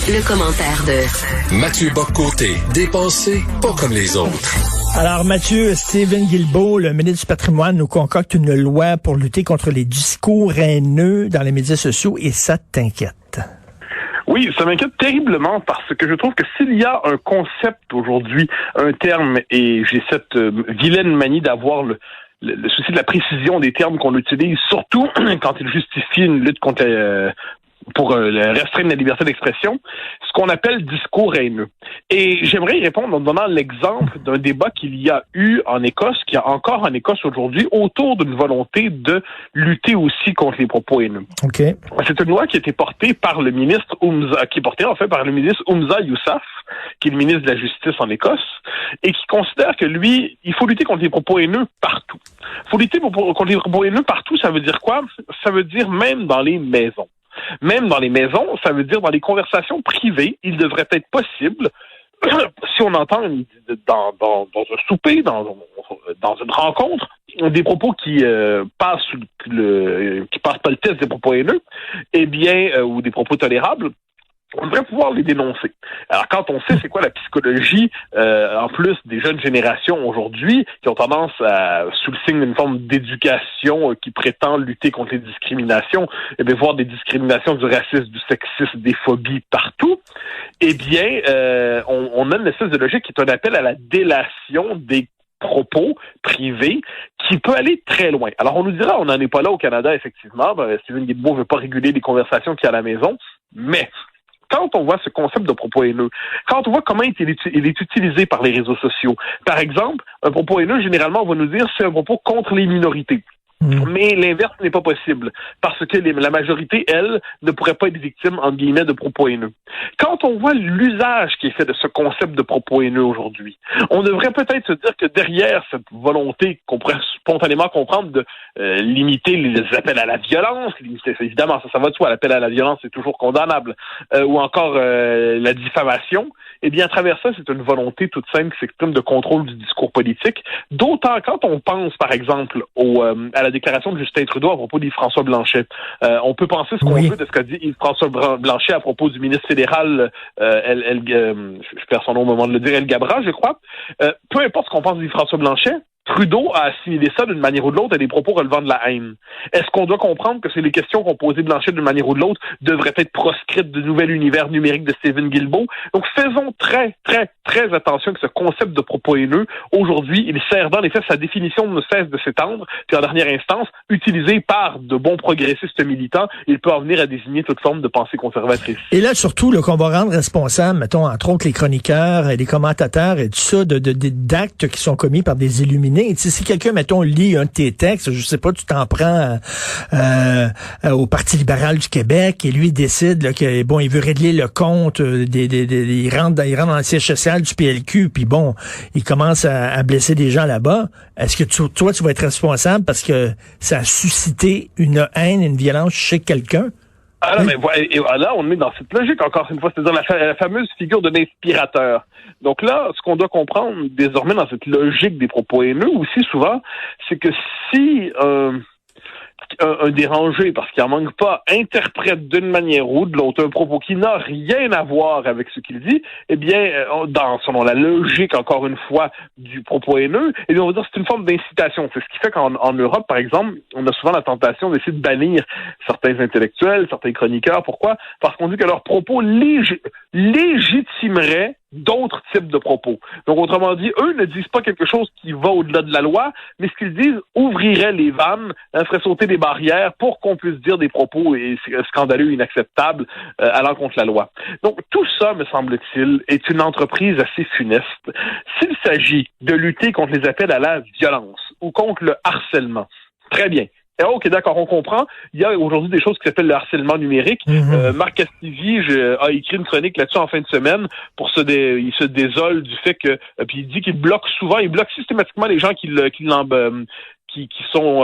Le commentaire de Mathieu Bock-Côté, dépensé pas comme les autres. Alors Mathieu, Stephen Guilbeault, le ministre du Patrimoine, nous concocte une loi pour lutter contre les discours haineux dans les médias sociaux et ça t'inquiète. Oui, ça m'inquiète terriblement parce que je trouve que s'il y a un concept aujourd'hui, un terme, et j'ai cette vilaine manie d'avoir le souci de la précision des termes qu'on utilise, surtout quand il justifie une lutte contre pour restreindre la liberté d'expression, ce qu'on appelle discours haineux. Et j'aimerais y répondre en donnant l'exemple d'un débat qu'il y a eu en Écosse, qu'il y a encore en Écosse aujourd'hui, autour d'une volonté de lutter aussi contre les propos haineux. Okay. C'est une loi qui a été portée par le ministre par le ministre Humza Yousaf, qui est le ministre de la Justice en Écosse, et qui considère que lui, il faut lutter contre les propos haineux partout. Il faut lutter contre les propos haineux partout, ça veut dire quoi? Ça veut dire même dans les maisons. Même dans les maisons, ça veut dire dans les conversations privées, il devrait être possible, si on entend dans un souper, dans une rencontre, des propos qui passent pas le test des propos haineux, eh bien, ou des propos tolérables, on devrait pouvoir les dénoncer. Alors, quand on sait c'est quoi la psychologie, en plus des jeunes générations aujourd'hui, qui ont tendance à, sous le signe d'une forme d'éducation qui prétend lutter contre les discriminations, et bien voir des discriminations, du racisme, du sexisme, des phobies partout, eh bien, on a une espèce de logique qui est un appel à la délation des propos privés qui peut aller très loin. Alors, on nous dira, on n'en est pas là au Canada, effectivement. Stephen Guilbeault ne veut pas réguler les conversations qu'il y a à la maison, mais quand on voit ce concept de propos haineux, quand on voit comment il est utilisé par les réseaux sociaux, par exemple, un propos haineux, généralement, on va nous dire c'est un propos contre les minorités. Mais l'inverse n'est pas possible, parce que la majorité, elle, ne pourrait pas être victime, entre guillemets, de propos haineux. Quand on voit l'usage qui est fait de ce concept de propos haineux aujourd'hui, on devrait peut-être se dire que derrière cette volonté qu'on pourrait spontanément comprendre de limiter les appels à la violence, évidemment, ça va de soi, l'appel à la violence est toujours condamnable, ou encore la diffamation, eh bien, à travers ça, c'est une volonté toute simple qui s'exprime de contrôle du discours politique, d'autant quand on pense, par exemple, à la déclaration de Justin Trudeau à propos d'Yves-François Blanchet. On peut penser ce qu'on veut de ce qu'a dit Yves-François Blanchet à propos du ministre fédéral, je perds son nom au moment de le dire, El Gabra, je crois. Peu importe ce qu'on pense d'Yves-François Blanchet, Trudeau a assimilé ça d'une manière ou de l'autre à des propos relevant de la haine. Est-ce qu'on doit comprendre que c'est les questions qu'ont posées Blanchet d'une manière ou de l'autre devraient être proscrites du nouvel univers numérique de Stephen Guilbeault? Donc faisons très, très, très attention que ce concept de propos haineux, aujourd'hui, il sert dans les faits, sa définition ne cesse de s'étendre, puis en dernière instance, utilisé par de bons progressistes militants, il peut en venir à désigner toute forme de pensée conservatrice. Et là, surtout, qu'on va rendre responsable, mettons, entre autres, les chroniqueurs et les commentateurs et tout ça, d'actes qui sont commis par des illuminés. Si quelqu'un, mettons, lit un de tes textes, je sais pas, tu t'en prends au Parti libéral du Québec et lui décide là, que bon, il veut régler le compte, il rentre dans le siège social du PLQ, puis bon, il commence à blesser des gens là-bas. Est-ce que toi, tu vas être responsable parce que ça a suscité une haine, une violence chez quelqu'un? Ah non, mais là, on est dans cette logique, encore une fois, c'est-à-dire la fameuse figure de l'inspirateur. Donc là, ce qu'on doit comprendre désormais dans cette logique des propos haineux aussi souvent, c'est que si un dérangé, parce qu'il n'en manque pas, interprète d'une manière ou de l'autre un propos qui n'a rien à voir avec ce qu'il dit, eh bien, selon la logique, encore une fois, du propos haineux, eh bien, on va dire que c'est une forme d'incitation. C'est ce qui fait qu'en Europe, par exemple, on a souvent la tentation d'essayer de bannir certains intellectuels, certains chroniqueurs. Pourquoi? Parce qu'on dit que leurs propos légitimeraient d'autres types de propos. Donc, autrement dit, eux ne disent pas quelque chose qui va au-delà de la loi, mais ce qu'ils disent ouvrirait les vannes, ferait sauter des barrières pour qu'on puisse dire des propos scandaleux, inacceptables, allant contre la loi. Donc, tout ça, me semble-t-il, est une entreprise assez funeste. S'il s'agit de lutter contre les appels à la violence ou contre le harcèlement, très bien. OK, d'accord, on comprend. Il y a aujourd'hui des choses qui s'appellent le harcèlement numérique. Marc Castivi a écrit une chronique là-dessus en fin de semaine il se désole du fait que, puis il dit qu'il bloque systématiquement les gens qui qui sont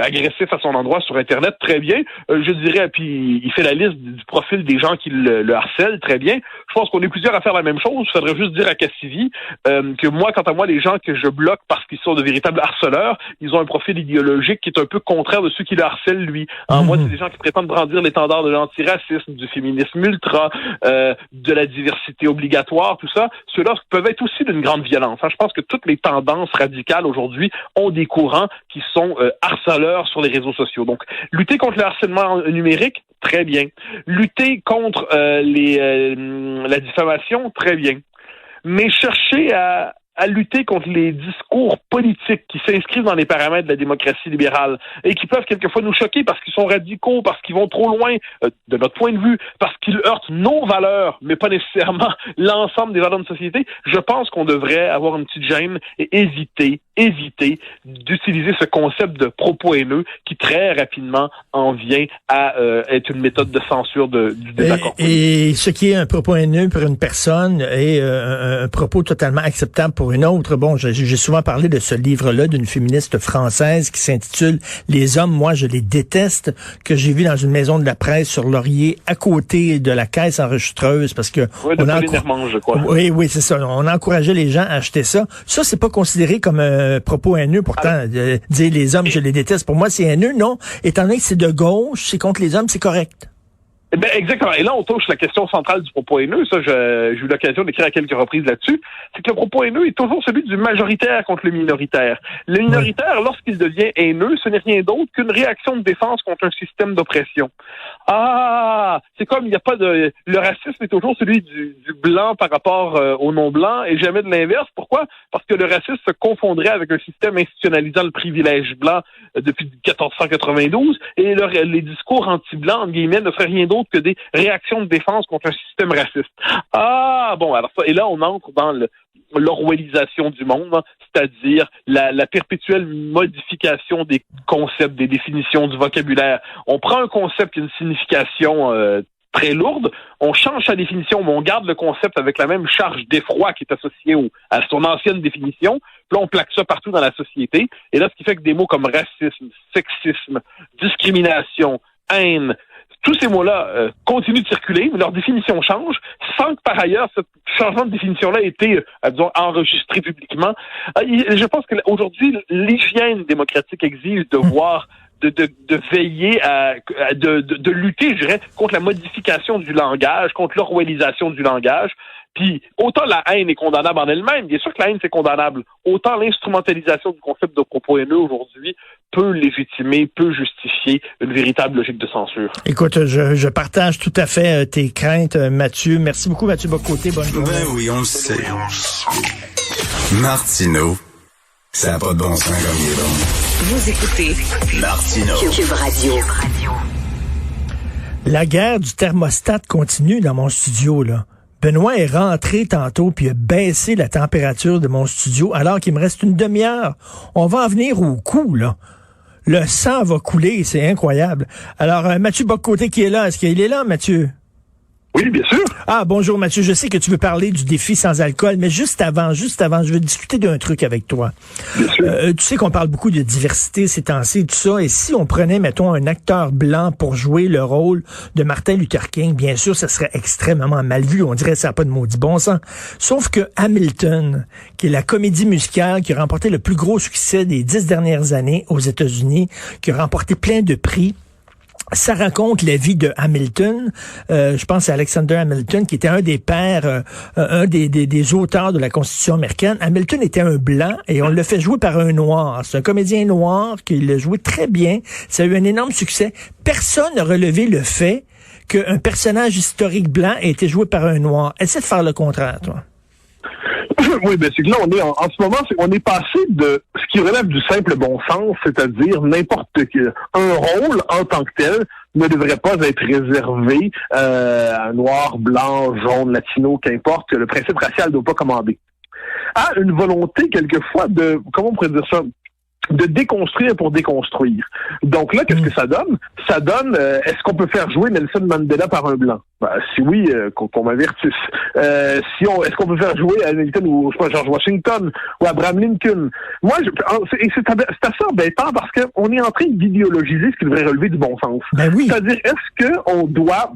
agressifs à son endroit sur Internet, très bien. Je dirais, puis il fait la liste du profil des gens qui le harcèlent, très bien. Je pense qu'on est plusieurs à faire la même chose. Il faudrait juste dire à Cassivi que moi, quant à moi, les gens que je bloque parce qu'ils sont de véritables harceleurs, ils ont un profil idéologique qui est un peu contraire de ceux qui le harcèlent, lui. Moi, c'est des gens qui prétendent brandir l'étendard de l'antiracisme, du féminisme ultra, de la diversité obligatoire, tout ça. Ceux-là peuvent être aussi d'une grande violence. Je pense que toutes les tendances radicales aujourd'hui ont des courants qui sont harceleurs sur les réseaux sociaux. Donc, lutter contre le harcèlement numérique, très bien. Lutter contre la diffamation, très bien. Mais chercher à lutter contre les discours politiques qui s'inscrivent dans les paramètres de la démocratie libérale et qui peuvent quelquefois nous choquer parce qu'ils sont radicaux, parce qu'ils vont trop loin de notre point de vue, parce qu'ils heurtent nos valeurs, mais pas nécessairement l'ensemble des valeurs de société. Je pense qu'on devrait avoir une petite gêne et éviter d'utiliser ce concept de propos haineux qui très rapidement en vient à être une méthode de censure du désaccord. Et ce qui est un propos haineux pour une personne est un propos totalement acceptable pour une autre. Bon, j'ai souvent parlé de ce livre-là d'une féministe française qui s'intitule « Les hommes, moi, je les déteste », que j'ai vu dans une maison de la presse sur Laurier, à côté de la caisse enregistreuse, parce que... Oui, de Pauline Hermange, je crois. Oui, c'est ça. On encourageait les gens à acheter ça. Ça, c'est pas considéré comme propos haineux, pourtant, dire les hommes, je les déteste. Pour moi, c'est haineux, non. Étant donné que c'est de gauche, c'est contre les hommes, c'est correct. Eh ben, exactement. Et là, on touche la question centrale du propos haineux. Ça, j'ai eu l'occasion d'écrire à quelques reprises là-dessus. C'est que le propos haineux est toujours celui du majoritaire contre le minoritaire. Le minoritaire, lorsqu'il devient haineux, ce n'est rien d'autre qu'une réaction de défense contre un système d'oppression. C'est comme il n'y a pas de... Le racisme est toujours celui du blanc par rapport au non-blanc et jamais de l'inverse. Pourquoi? Parce que le racisme se confondrait avec un système institutionnalisant le privilège blanc depuis 1492 et les discours anti-blancs, entre guillemets, ne feraient rien d'autre que des réactions de défense contre un système raciste. Alors ça, et là, on entre dans l'orwellisation du monde, c'est-à-dire la perpétuelle modification des concepts, des définitions, du vocabulaire. On prend un concept qui a une signification très lourde, on change sa définition, mais on garde le concept avec la même charge d'effroi qui est associée à son ancienne définition. Puis là, on plaque ça partout dans la société. Et là, ce qui fait que des mots comme racisme, sexisme, discrimination, haine, tous ces mots-là continuent de circuler, mais leur définition change, sans que par ailleurs, ce changement de définition-là ait été, disons, enregistré publiquement. Je pense qu'aujourd'hui, l'hygiène démocratique exige de voir, de veiller de lutter, je dirais, contre la modification du langage, contre l'orwellisation du langage. Puis, autant la haine est condamnable en elle-même, bien sûr que la haine, c'est condamnable, autant l'instrumentalisation du concept de propos haineux aujourd'hui peut légitimer, peut justifier une véritable logique de censure. Écoute, je partage tout à fait tes craintes, Mathieu. Merci beaucoup, Mathieu Bock-Côté. Bonne journée. Ben oui, on le sait. Martineau, ça n'a pas de bon sens comme il est bon. Vous écoutez Martineau. Cube Radio. La guerre du thermostat continue dans mon studio, là. Benoît est rentré tantôt puis a baissé la température de mon studio alors qu'il me reste une demi-heure. On va en venir au coup, là. Le sang va couler, c'est incroyable. Alors, Mathieu Bock-Côté qui est là, est-ce qu'il est là, Mathieu? Oui, bien sûr. Bonjour Mathieu, je sais que tu veux parler du défi sans alcool, mais juste avant, je veux discuter d'un truc avec toi. Bien sûr. Tu sais qu'on parle beaucoup de diversité ces temps-ci, tout ça, et si on prenait, mettons, un acteur blanc pour jouer le rôle de Martin Luther King, bien sûr, ça serait extrêmement mal vu, on dirait que ça n'a pas de maudit bon sens. Sauf que Hamilton, qui est la comédie musicale qui a remporté le plus gros succès des 10 dernières années aux États-Unis, qui a remporté plein de prix, ça raconte la vie de Hamilton. Je pense à Alexander Hamilton, qui était un des pères, un des auteurs de la Constitution américaine. Hamilton était un blanc et on l'a fait jouer par un noir. C'est un comédien noir qui l'a joué très bien. Ça a eu un énorme succès. Personne n'a relevé le fait qu'un personnage historique blanc ait été joué par un noir. Essaie de faire le contraire, toi. Oui, ben c'est que là, on est en ce moment, on est passé de ce qui relève du simple bon sens, c'est-à-dire n'importe quel un rôle en tant que tel ne devrait pas être réservé à noir, blanc, jaune, latino, qu'importe, que le principe racial ne doit pas commander. À une volonté quelquefois de, comment on pourrait dire ça, de déconstruire pour déconstruire. Donc là, qu'est-ce que ça donne? Ça donne, est-ce qu'on peut faire jouer Nelson Mandela par un blanc? Si oui, qu'on m'avertisse. Est-ce qu'on peut faire jouer à Hamilton ou George Washington ou Abraham Lincoln? Moi, c'est assez embêtant parce qu'on est en train d'idéologiser ce qui devrait relever du bon sens. Ben oui. C'est-à-dire, est-ce qu'on doit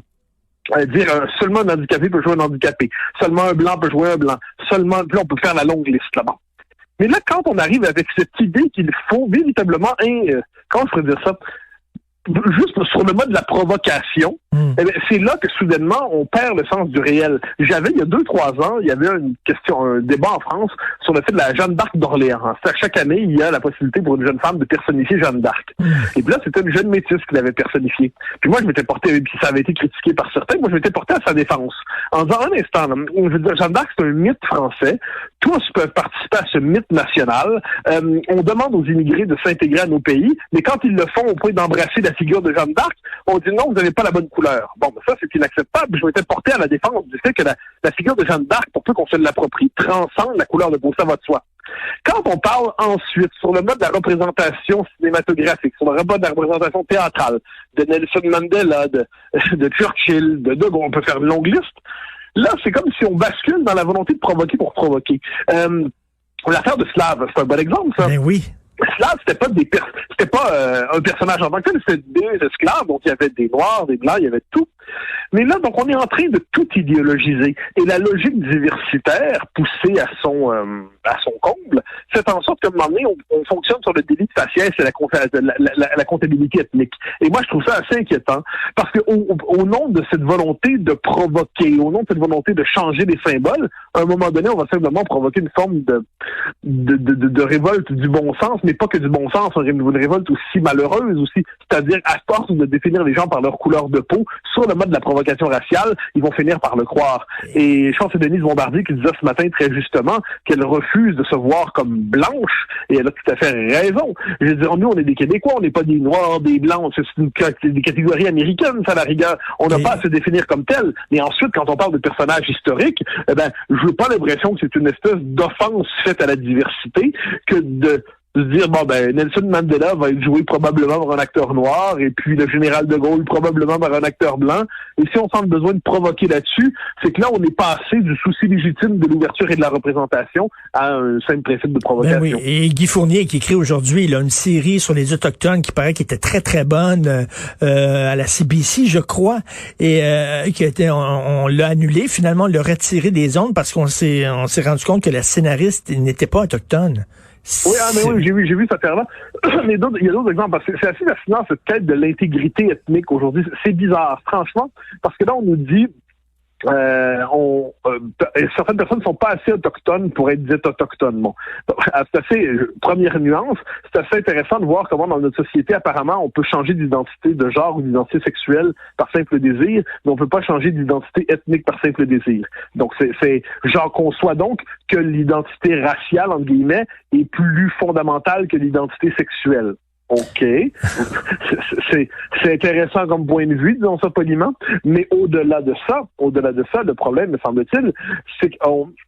dire seulement un handicapé peut jouer un handicapé, seulement un blanc peut jouer un blanc, seulement, puis on peut faire la longue liste là-bas. Mais là, quand on arrive avec cette idée qu'il faut véritablement, comment je pourrais dire ça, juste sur le mode de la provocation, c'est là que soudainement on perd le sens du réel. Il y a 2-3 ans, il y avait un débat en France sur le fait de la Jeanne d'Arc d'Orléans. C'est-à-dire, chaque année, il y a la possibilité pour une jeune femme de personnifier Jeanne d'Arc. Et puis là, c'était une jeune métisse qui l'avait personnifiée. Puis moi, je m'étais porté, puis ça avait été critiqué par certains, moi je m'étais porté à sa défense. En disant, un instant, je veux dire, Jeanne d'Arc, c'est un mythe français. Tous peuvent participer à ce mythe national. On demande aux immigrés de s'intégrer à nos pays, mais quand ils le font au point d'embrasser la figure de Jeanne d'Arc, on dit non, vous n'avez pas la bonne couleur. Bon, ben ça, c'est inacceptable. Je m'étais porté à la défense du fait que la figure de Jeanne d'Arc, pour peu qu'on se l'approprie, transcende la couleur de peau. Ça va de soi. Quand on parle ensuite sur le mode de la représentation cinématographique, sur le mode de la représentation théâtrale, de Nelson Mandela, de Churchill, de Gaulle, on peut faire une longue liste. Là, c'est comme si on bascule dans la volonté de provoquer pour provoquer. L'affaire de Slav, c'est un bon exemple, ça. Ben oui. Slav, c'était pas un personnage en tant que tel, c'était des esclaves, donc il y avait des noirs, des blancs, il y avait tout. Mais là, donc, on est en train de tout idéologiser. Et la logique diversitaire, poussée à son comble, fait en sorte qu'à un moment donné, on fonctionne sur le délit de faciès et la comptabilité ethnique. Et moi, je trouve ça assez inquiétant, parce que au nom de cette volonté de provoquer, au nom de cette volonté de changer les symboles, à un moment donné, on va simplement provoquer une forme de révolte du bon sens, mais pas que du bon sens, une révolte aussi malheureuse aussi, c'est-à-dire à force de définir les gens par leur couleur de peau, sur le mode de la provocation raciale, ils vont finir par le croire. Et je pense que c'est Denise Bombardier qui disait ce matin très justement qu'elle refuse de se voir comme blanche, et elle a tout à fait raison. Je veux dire, nous, on est des Québécois, on n'est pas des Noirs, des Blancs, c'est des catégories américaines, ça, à la rigueur. On n'a pas à se définir comme tel. Mais ensuite, quand on parle de personnages historiques, je n'ai pas l'impression que c'est une espèce d'offense faite à la diversité que de se dire, Nelson Mandela va être joué probablement par un acteur noir, et puis le général de Gaulle probablement par un acteur blanc. Et si on sent le besoin de provoquer là-dessus, c'est que là, on est passé du souci légitime de l'ouverture et de la représentation à un simple principe de provocation. Ben oui. Et Guy Fournier, qui écrit aujourd'hui, il a une série sur les Autochtones qui paraît qu'il était très, très bonne à la CBC, je crois, et on l'a annulé. Finalement, on l'a retiré des ondes parce qu'on s'est rendu compte que la scénariste n'était pas autochtone. Oui, j'ai vu cette affaire-là. Mais il y a d'autres exemples, parce que c'est assez fascinant, cette quête de l'intégrité ethnique aujourd'hui. C'est bizarre, franchement, parce que là, on nous dit, certaines personnes ne sont pas assez autochtones pour être dites autochtones. Bon, c'est assez, première nuance, c'est assez intéressant de voir comment dans notre société, apparemment, on peut changer d'identité de genre ou d'identité sexuelle par simple désir, mais on peut pas changer d'identité ethnique par simple désir. Donc, j'en conçois donc que l'identité raciale, entre guillemets, est plus fondamentale que l'identité sexuelle. OK. C'est intéressant comme point de vue, disons ça poliment, mais au-delà de ça, le problème, me semble-t-il, c'est que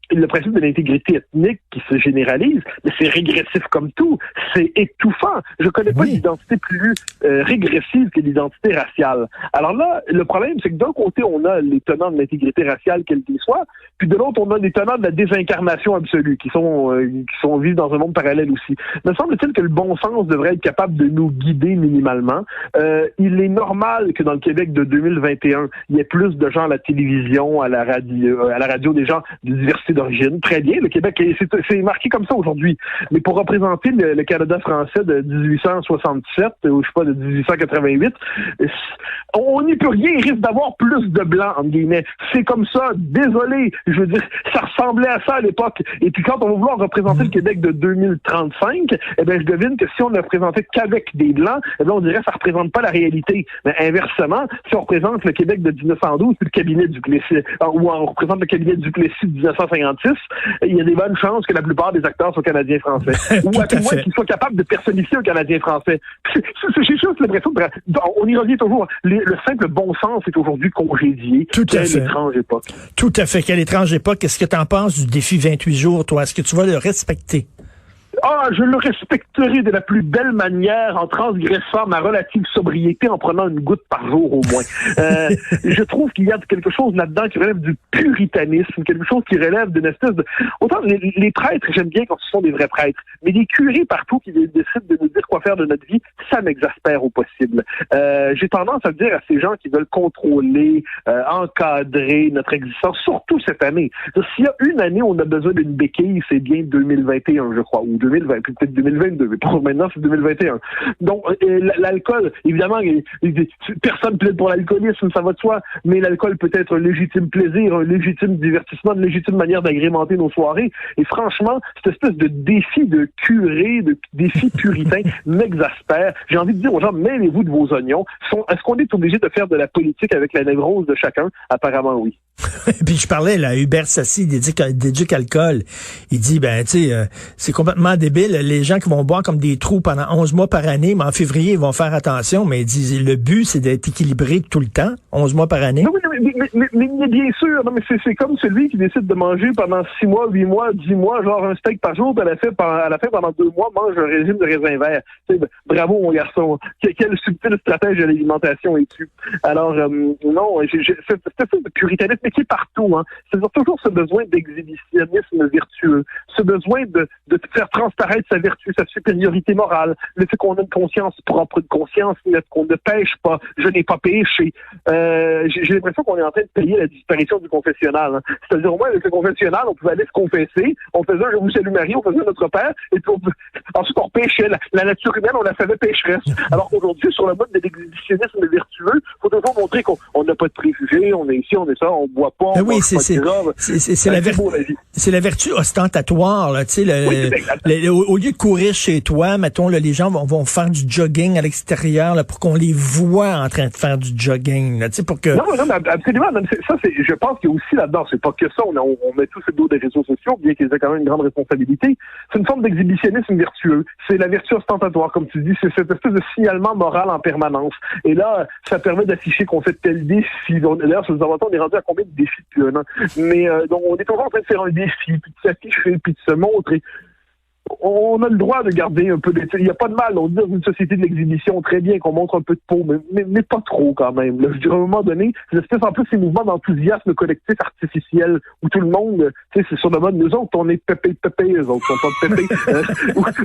le principe de l'intégrité ethnique qui se généralise, mais c'est régressif comme tout, c'est étouffant. Je connais pas d'identité plus régressive que l'identité raciale. Alors là, le problème, c'est que d'un côté, on a les tenants de l'intégrité raciale, quelle qu'elle soit, puis de l'autre, on a les tenants de la désincarnation absolue, qui vivent dans un monde parallèle aussi. Me semble-t-il que le bon sens devrait être capable de nous guider minimalement. Il est normal que dans le Québec de 2021, il y ait plus de gens à la télévision, à la radio, des gens de diversité d'origine. Très bien, le Québec, c'est marqué comme ça aujourd'hui. Mais pour représenter le Canada français de 1867, ou je sais pas, de 1888, on n'y peut rien, il risque d'avoir plus de blancs, entre guillemets. C'est comme ça, désolé, je veux dire, ça ressemblait à ça à l'époque. Et puis quand on va vouloir représenter le Québec de 2035, je devine que si on ne représentait qu'avec des blancs, on dirait que ça représente pas la réalité. Mais inversement, si on représente le Québec de 1912 puis le cabinet Duplessis, ou on représente le cabinet Duplessis de 1956, il y a des bonnes chances que la plupart des acteurs soient canadiens-français. Ou à tout moins qu'ils soient capables de personnifier un Canadien-français. J'ai juste l'impression on y revient toujours. Le simple bon sens est aujourd'hui congédié. Quelle étrange époque. Tout à fait. Quelle étrange époque. Qu'est-ce que tu en penses du défi 28 jours, toi? Est-ce que tu vas le respecter? Je le respecterai de la plus belle manière en transgressant ma relative sobriété en prenant une goutte par jour au moins. Je trouve qu'il y a quelque chose là-dedans qui relève du puritanisme, quelque chose qui relève d'une espèce de... Autant les prêtres, j'aime bien quand ce sont des vrais prêtres, mais les curés partout qui décident de nous dire quoi faire de notre vie, ça m'exaspère au possible. J'ai tendance à dire à ces gens qui veulent contrôler, encadrer notre existence, surtout cette année. S'il y a une année où on a besoin d'une béquille, c'est bien 2021, je crois, ou 2020, puis peut-être 2022, mais pour maintenant, c'est 2021. Donc, l'alcool, évidemment, personne plaide pour l'alcoolisme, ça va de soi, mais l'alcool peut être un légitime plaisir, un légitime divertissement, une légitime manière d'agrémenter nos soirées. Et franchement, cette espèce de défi de curé, de défi puritain m'exaspère. J'ai envie de dire aux gens, mêlez-vous de vos oignons. Est-ce qu'on est obligé de faire de la politique avec la névrose de chacun? Apparemment, oui. Puis je parlais là, Hubert Sassi d'Éduc Alcool. Il dit, c'est complètement débile. Les gens qui vont boire comme des trous pendant 11 mois par année, mais en février, ils vont faire attention. Mais il dit, le but, c'est d'être équilibré tout le temps, 11 mois par année. Mais bien sûr, non, mais c'est comme celui qui décide de manger pendant 6 mois, 8 mois, 10 mois, genre un steak par jour, puis à la fin, pendant 2 mois, mange un régime de raisin vert. Bravo, mon garçon. Quelle subtile stratège de l'alimentation es-tu? Alors, non, cette espèce de puritanisme qui est partout, hein. C'est-à-dire toujours ce besoin d'exhibitionnisme vertueux, ce besoin de faire transparaître sa vertu, sa supériorité morale, le fait qu'on a une conscience propre, une conscience qu'on ne pêche pas, je n'ai pas péché. J'ai l'impression qu'on est en train de payer la disparition du confessionnal. Hein. C'est-à-dire, au moins, avec le confessionnal, on pouvait aller se confesser, on faisait un « Je vous salue Marie », on faisait notre Père, et puis ensuite on péchait. La nature humaine, on la savait pécheresse. Alors qu'aujourd'hui, sur le mode de l'exhibitionnisme vertueux, il faut toujours montrer qu'on n'a pas de préjugés, on est ici, on est ça, on boit pas, on oui, mange pas de drogue. C'est la vertu ostentatoire, là, tu sais, au lieu de courir chez toi, mettons, là, les gens vont faire du jogging à l'extérieur, là, pour qu'on les voit en train de faire du jogging, là, tu sais, pour que... Non, mais absolument, je pense qu'il y a aussi là-dedans, c'est pas que ça, on met tous le dos des réseaux sociaux, bien qu'ils aient quand même une grande responsabilité. C'est une forme d'exhibitionnisme vertueux. C'est la vertu ostentatoire, comme tu dis, c'est cette espèce de signalement moral en permanence. Et là, ça permet d'afficher qu'on fait tel défi. D'ailleurs, sur les avatars, on est rendu à combien de défis depuis un an? Mais donc, on est toujours en train de faire un défi, puis de s'afficher, puis de se montrer. On a le droit de garder un peu de... Il n'y a pas de mal, on dit dans une société de l'exhibition, très bien qu'on montre un peu de peau, mais pas trop quand même. Là. Je dirais à un moment donné, c'est espèce en plus ces mouvements d'enthousiasme collectif artificiel où tout le monde, tu sais, c'est sur le mode, nous autres, on est pépé, eux autres, on sont pas pépé,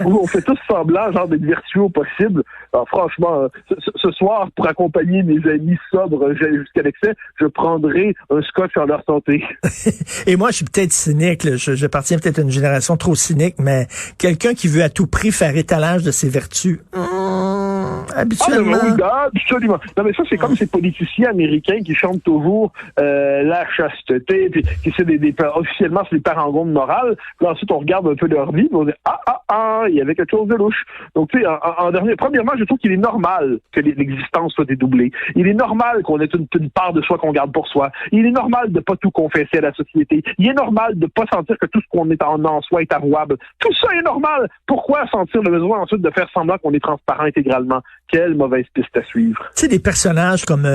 où on fait tous semblant, genre d'être vertueux au possible. Alors, franchement, ce soir, pour accompagner mes amis sobres jusqu'à l'excès, je prendrai un scotch en leur santé. Et moi, je suis peut-être cynique, là. J'appartiens peut-être à une génération trop cynique, mais quelqu'un qui veut à tout prix faire étalage de ses vertus. Habituellement. Absolument. Non, mais ça, c'est comme ces politiciens américains qui chantent toujours la chasteté, puis qui c'est officiellement, c'est des parangons de morale. Puis ensuite, on regarde un peu leur vie, puis on dit il y avait quelque chose de louche. Donc, tu sais, en dernier, premièrement, je trouve qu'il est normal que l'existence soit dédoublée. Il est normal qu'on ait une part de soi qu'on garde pour soi. Il est normal de pas tout confesser à la société. Il est normal de pas sentir que tout ce qu'on est en soi est avouable. Tout ça est normal. Pourquoi sentir le besoin ensuite de faire semblant qu'on est transparent intégralement? Quelle mauvaise piste à suivre. Tu sais, des personnages comme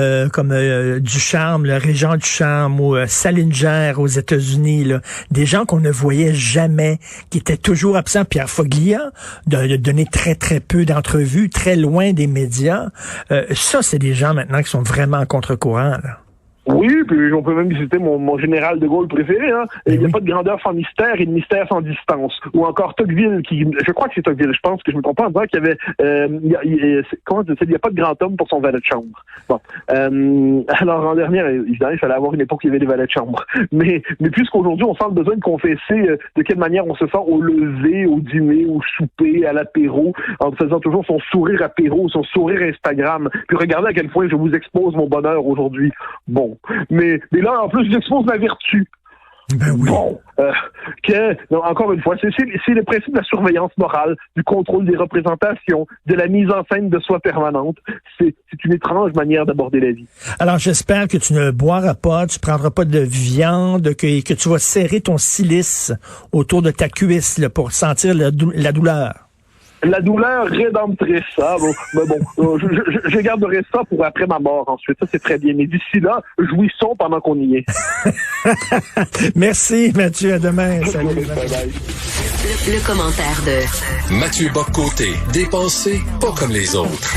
Ducharme, le régent Ducharme ou Salinger aux États-Unis, là, des gens qu'on ne voyait jamais, qui étaient toujours absents. Pierre Foglia, de donner très, très peu d'entrevues, très loin des médias. Ça, c'est des gens maintenant qui sont vraiment en contre-courant, là. Oui, puis on peut même citer mon général de Gaulle préféré. Hein. Il n'y a pas de grandeur sans mystère et de mystère sans distance. Ou encore Tocqueville, je crois que c'est Tocqueville, je pense que je me trompe pas en disant qu'il y avait... il n'y a pas de grand homme pour son valet de chambre. Bon. Alors, en dernière, évidemment, il fallait avoir une époque où il y avait des valets de chambre. Mais puisqu'aujourd'hui, on sent le besoin de confesser de quelle manière on se sent au lever, au dîner, au souper, à l'apéro, en faisant toujours son sourire apéro, son sourire Instagram. Puis regardez à quel point je vous expose mon bonheur aujourd'hui. Bon. Mais là, en plus, j'expose ma vertu. Ben oui. Bon, non, encore une fois, c'est le principe de la surveillance morale, du contrôle des représentations, de la mise en scène de soi permanente. C'est une étrange manière d'aborder la vie. Alors, j'espère que tu ne boiras pas, tu prendras pas de viande, que tu vas serrer ton cilice autour de ta cuisse là, pour sentir la douleur. La douleur rédemptrice, hein? Mais bon, je garderai ça pour après ma mort ensuite. Ça, c'est très bien. Mais d'ici là, jouissons pendant qu'on y est. Merci, Mathieu. À demain. Salut. Bye bye. Le commentaire de Mathieu Bock-Côté, dépensé pas comme les autres.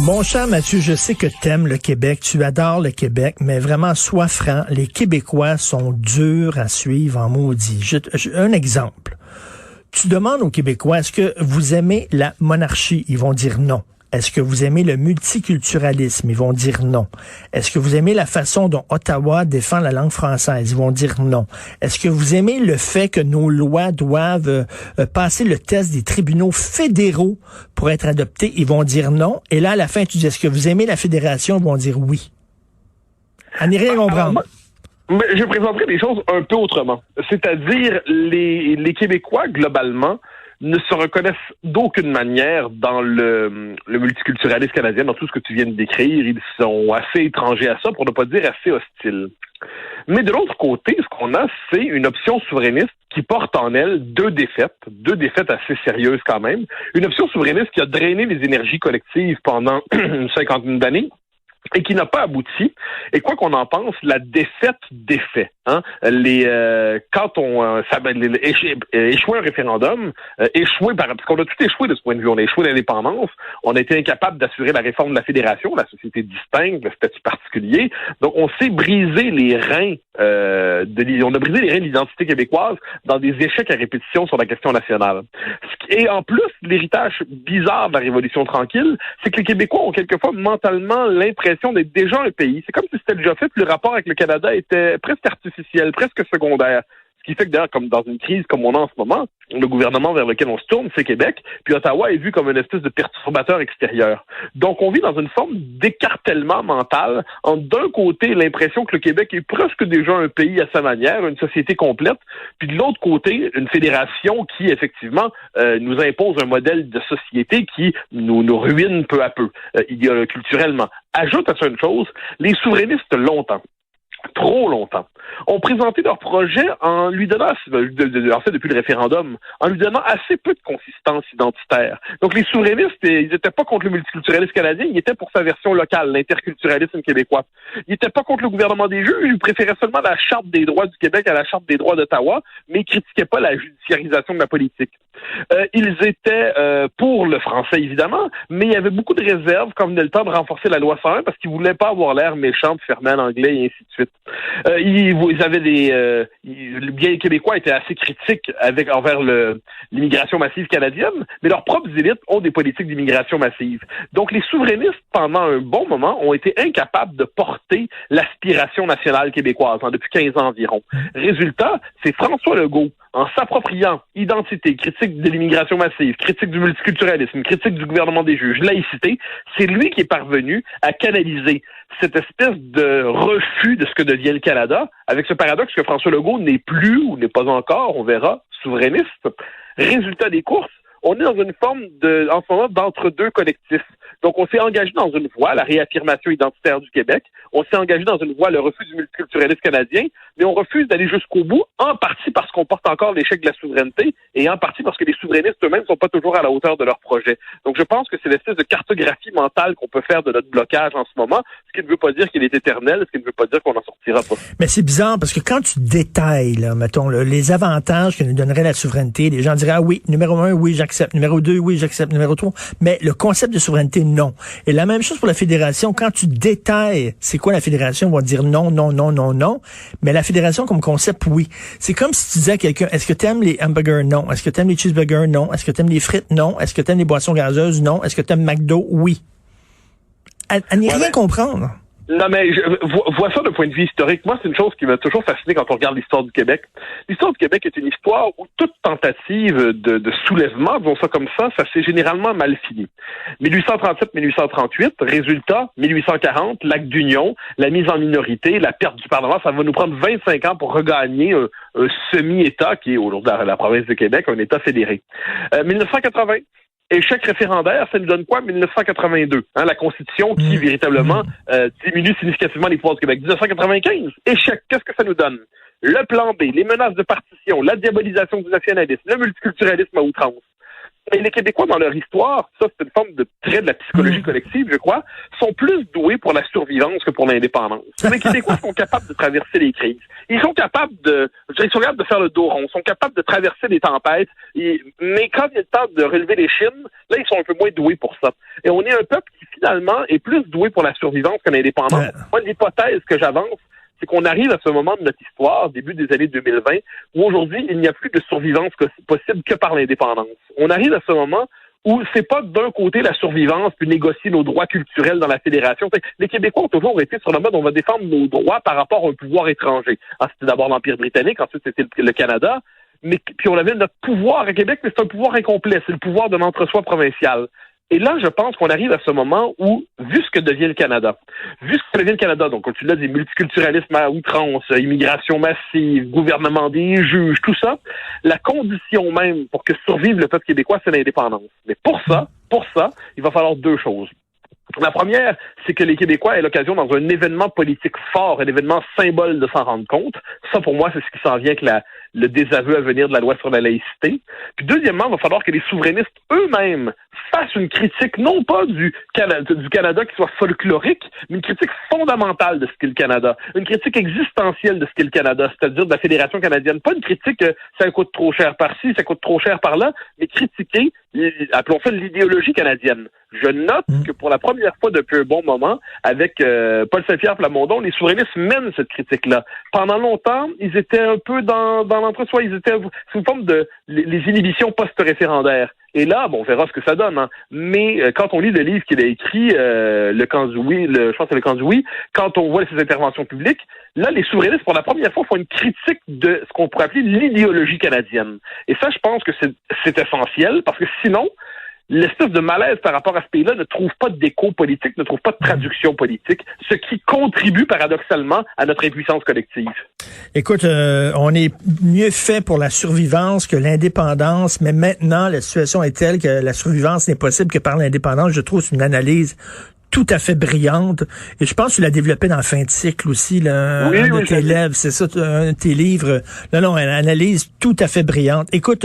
Mon cher Mathieu, je sais que t'aimes le Québec, tu adores le Québec, mais vraiment, sois franc, les Québécois sont durs à suivre en maudit. Un exemple. Tu demandes aux Québécois, est-ce que vous aimez la monarchie? Ils vont dire non. Est-ce que vous aimez le multiculturalisme? Ils vont dire non. Est-ce que vous aimez la façon dont Ottawa défend la langue française? Ils vont dire non. Est-ce que vous aimez le fait que nos lois doivent passer le test des tribunaux fédéraux pour être adoptées? Ils vont dire non. Et là, à la fin, tu dis, est-ce que vous aimez la fédération? Ils vont dire oui. À n'y rien comprendre. Je présenterai des choses un peu autrement. C'est-à-dire, les Québécois, globalement, ne se reconnaissent d'aucune manière dans le multiculturalisme canadien, dans tout ce que tu viens de décrire. Ils sont assez étrangers à ça, pour ne pas dire assez hostiles. Mais de l'autre côté, ce qu'on a, c'est une option souverainiste qui porte en elle deux défaites assez sérieuses quand même. Une option souverainiste qui a drainé les énergies collectives pendant une cinquantaine d'années, et qui n'a pas abouti. Et quoi qu'on en pense, la défaite des faits. Quand on échoué un référendum, parce qu'on a tout échoué de ce point de vue. On a échoué l'indépendance, on a été incapable d'assurer la réforme de la fédération, la société distincte, le statut particulier. Donc on s'est brisé les reins on a brisé les reins de l'identité québécoise dans des échecs à répétition sur la question nationale. Et en plus, l'héritage bizarre de la Révolution tranquille, c'est que les Québécois ont quelquefois mentalement l'impression d'être déjà un pays. C'est comme si c'était déjà fait, puis le rapport avec le Canada était presque artificiel, presque secondaire. Ce qui fait que d'ailleurs, comme dans une crise comme on a en ce moment, le gouvernement vers lequel on se tourne, c'est Québec, puis Ottawa est vu comme une espèce de perturbateur extérieur. Donc on vit dans une forme d'écartèlement mental, entre d'un côté l'impression que le Québec est presque déjà un pays à sa manière, une société complète, puis de l'autre côté, une fédération qui, effectivement, nous impose un modèle de société qui nous ruine peu à peu, culturellement. Ajoute à ça une chose, les souverainistes trop longtemps, ont présenté leur projet en lui donnant, en fait depuis le référendum, en lui donnant assez peu de consistance identitaire. Donc les souverainistes, ils n'étaient pas contre le multiculturalisme canadien, ils étaient pour sa version locale, l'interculturalisme québécois. Ils n'étaient pas contre le gouvernement des juges, ils préféraient seulement la Charte des droits du Québec à la Charte des droits d'Ottawa, mais ils critiquaient pas la judiciarisation de la politique. Ils étaient pour le français, évidemment, mais il y avait beaucoup de réserves quand venait le temps de renforcer la loi 101 parce qu'ils voulaient pas avoir l'air méchant de fermer à l'anglais et ainsi de suite. Ils avaient le bien québécois était assez critique envers l'immigration massive canadienne, mais leurs propres élites ont des politiques d'immigration massive. Donc les souverainistes, pendant un bon moment, ont été incapables de porter l'aspiration nationale québécoise, depuis 15 ans environ. Résultat, c'est François Legault, en s'appropriant identité, critique de l'immigration massive, critique du multiculturalisme, critique du gouvernement des juges, laïcité, c'est lui qui est parvenu à canaliser cette espèce de refus de ce que devient le Canada, avec ce paradoxe que François Legault n'est plus, ou n'est pas encore, on verra, souverainiste. Résultat des courses, on est dans une forme en ce moment, d'entre-deux collectifs. Donc, on s'est engagé dans une voie, la réaffirmation identitaire du Québec. On s'est engagé dans une voie, le refus du multiculturalisme canadien, mais on refuse d'aller jusqu'au bout, en partie parce qu'on porte encore l'échec de la souveraineté, et en partie parce que les souverainistes eux-mêmes ne sont pas toujours à la hauteur de leur projet. Donc, je pense que c'est l'espèce de cartographie mentale qu'on peut faire de notre blocage en ce moment, ce qui ne veut pas dire qu'il est éternel, ce qui ne veut pas dire qu'on n'en sortira pas. Mais c'est bizarre, parce que quand tu détailles, là, mettons, les avantages que nous donnerait la souveraineté, les gens diraient, ah oui, numéro 1, oui, j'accepte. Numéro 2, oui, j'accepte. Numéro 3, mais le concept de souveraineté, non. Et la même chose pour la fédération. Quand tu détailles c'est quoi la fédération, on va dire non, non, non, non, non. Mais la fédération comme concept, oui. C'est comme si tu disais à quelqu'un, est-ce que tu aimes les hamburgers? Non. Est-ce que tu aimes les cheeseburgers? Non. Est-ce que tu aimes les frites? Non. Est-ce que tu aimes les boissons gazeuses? Non. Est-ce que tu aimes McDo? Oui. À n'y rien comprendre. Non, mais vois ça d'un point de vue historique. Moi, c'est une chose qui m'a toujours fasciné quand on regarde l'histoire du Québec. L'histoire du Québec est une histoire où toute tentative de soulèvement, disons ça comme ça s'est généralement mal fini. 1837-1838, résultat, 1840, l'acte d'union, la mise en minorité, la perte du Parlement, ça va nous prendre 25 ans pour regagner un semi-État qui est aujourd'hui la province de Québec, un État fédéré. 1980. Échec référendaire, ça nous donne quoi? 1982, la Constitution qui, véritablement, diminue significativement les pouvoirs du Québec. 1995, échec, qu'est-ce que ça nous donne? Le plan B, les menaces de partition, la diabolisation du nationalisme, le multiculturalisme à outrance. Et les Québécois, dans leur histoire, ça c'est une forme de trait de la psychologie collective, je crois, sont plus doués pour la survivance que pour l'indépendance. Les Québécois sont capables de traverser les crises. Ils sont capables de faire le dos rond, ils sont capables de traverser des tempêtes, mais quand il est le temps de relever les chines, là, ils sont un peu moins doués pour ça. Et on est un peuple qui, finalement, est plus doué pour la survivance que l'indépendance. Moi, l'hypothèse que j'avance, c'est qu'on arrive à ce moment de notre histoire, début des années 2020, où aujourd'hui, il n'y a plus de survivance possible que par l'indépendance. On arrive à ce moment où c'est pas d'un côté la survivance puis négocier nos droits culturels dans la fédération. Les Québécois ont toujours été sur le mode on va défendre nos droits par rapport à un pouvoir étranger. C'était d'abord l'Empire britannique, ensuite c'était le Canada, mais puis on avait notre pouvoir à Québec, mais c'est un pouvoir incomplet, c'est le pouvoir de l'entre-soi provincial. Et là, je pense qu'on arrive à ce moment où, vu ce que devient le Canada, donc comme tu l'as dit, multiculturalisme à outrance, immigration massive, gouvernement des juges, tout ça, la condition même pour que survive le peuple québécois, c'est l'indépendance. Mais pour ça, il va falloir deux choses. La première, c'est que les Québécois aient l'occasion, dans un événement politique fort, un événement symbole, de s'en rendre compte. Ça, pour moi, c'est ce qui s'en vient avec le désaveu à venir de la loi sur la laïcité. Puis deuxièmement, il va falloir que les souverainistes eux-mêmes fassent une critique, non pas du Canada qui soit folklorique, mais une critique fondamentale de ce qu'est le Canada. Une critique existentielle de ce qu'est le Canada, c'est-à-dire de la Fédération canadienne. Pas une critique ça coûte trop cher par-ci, ça coûte trop cher par-là, mais critiquer, appelons ça l'idéologie canadienne. Je note que pour la première fois depuis un bon moment, avec Paul Saint-Pierre Plamondon, les souverainistes mènent cette critique-là. Pendant longtemps, ils étaient un peu dans l'entre-soi, ils étaient sous une forme de les inhibitions post-référendaires. Et là, on verra ce que ça donne. Hein. Mais quand on lit le livre qu'il a écrit, je pense que c'est le camp du oui, quand on voit ses interventions publiques, là, les souverainistes, pour la première fois, font une critique de ce qu'on pourrait appeler l'idéologie canadienne. Et ça, je pense que c'est essentiel, parce que sinon, l'espèce de malaise par rapport à ce pays-là ne trouve pas d'écho politique, ne trouve pas de traduction politique, ce qui contribue paradoxalement à notre impuissance collective. Écoute, on est mieux fait pour la survivance que l'indépendance, mais maintenant, la situation est telle que la survivance n'est possible que par l'indépendance. Je trouve que c'est une analyse tout à fait brillante. Et je pense que tu l'as développé dans Fin de cycle aussi, là, un de tes livres, c'est ça, un de tes livres. Non, une analyse tout à fait brillante. Écoute,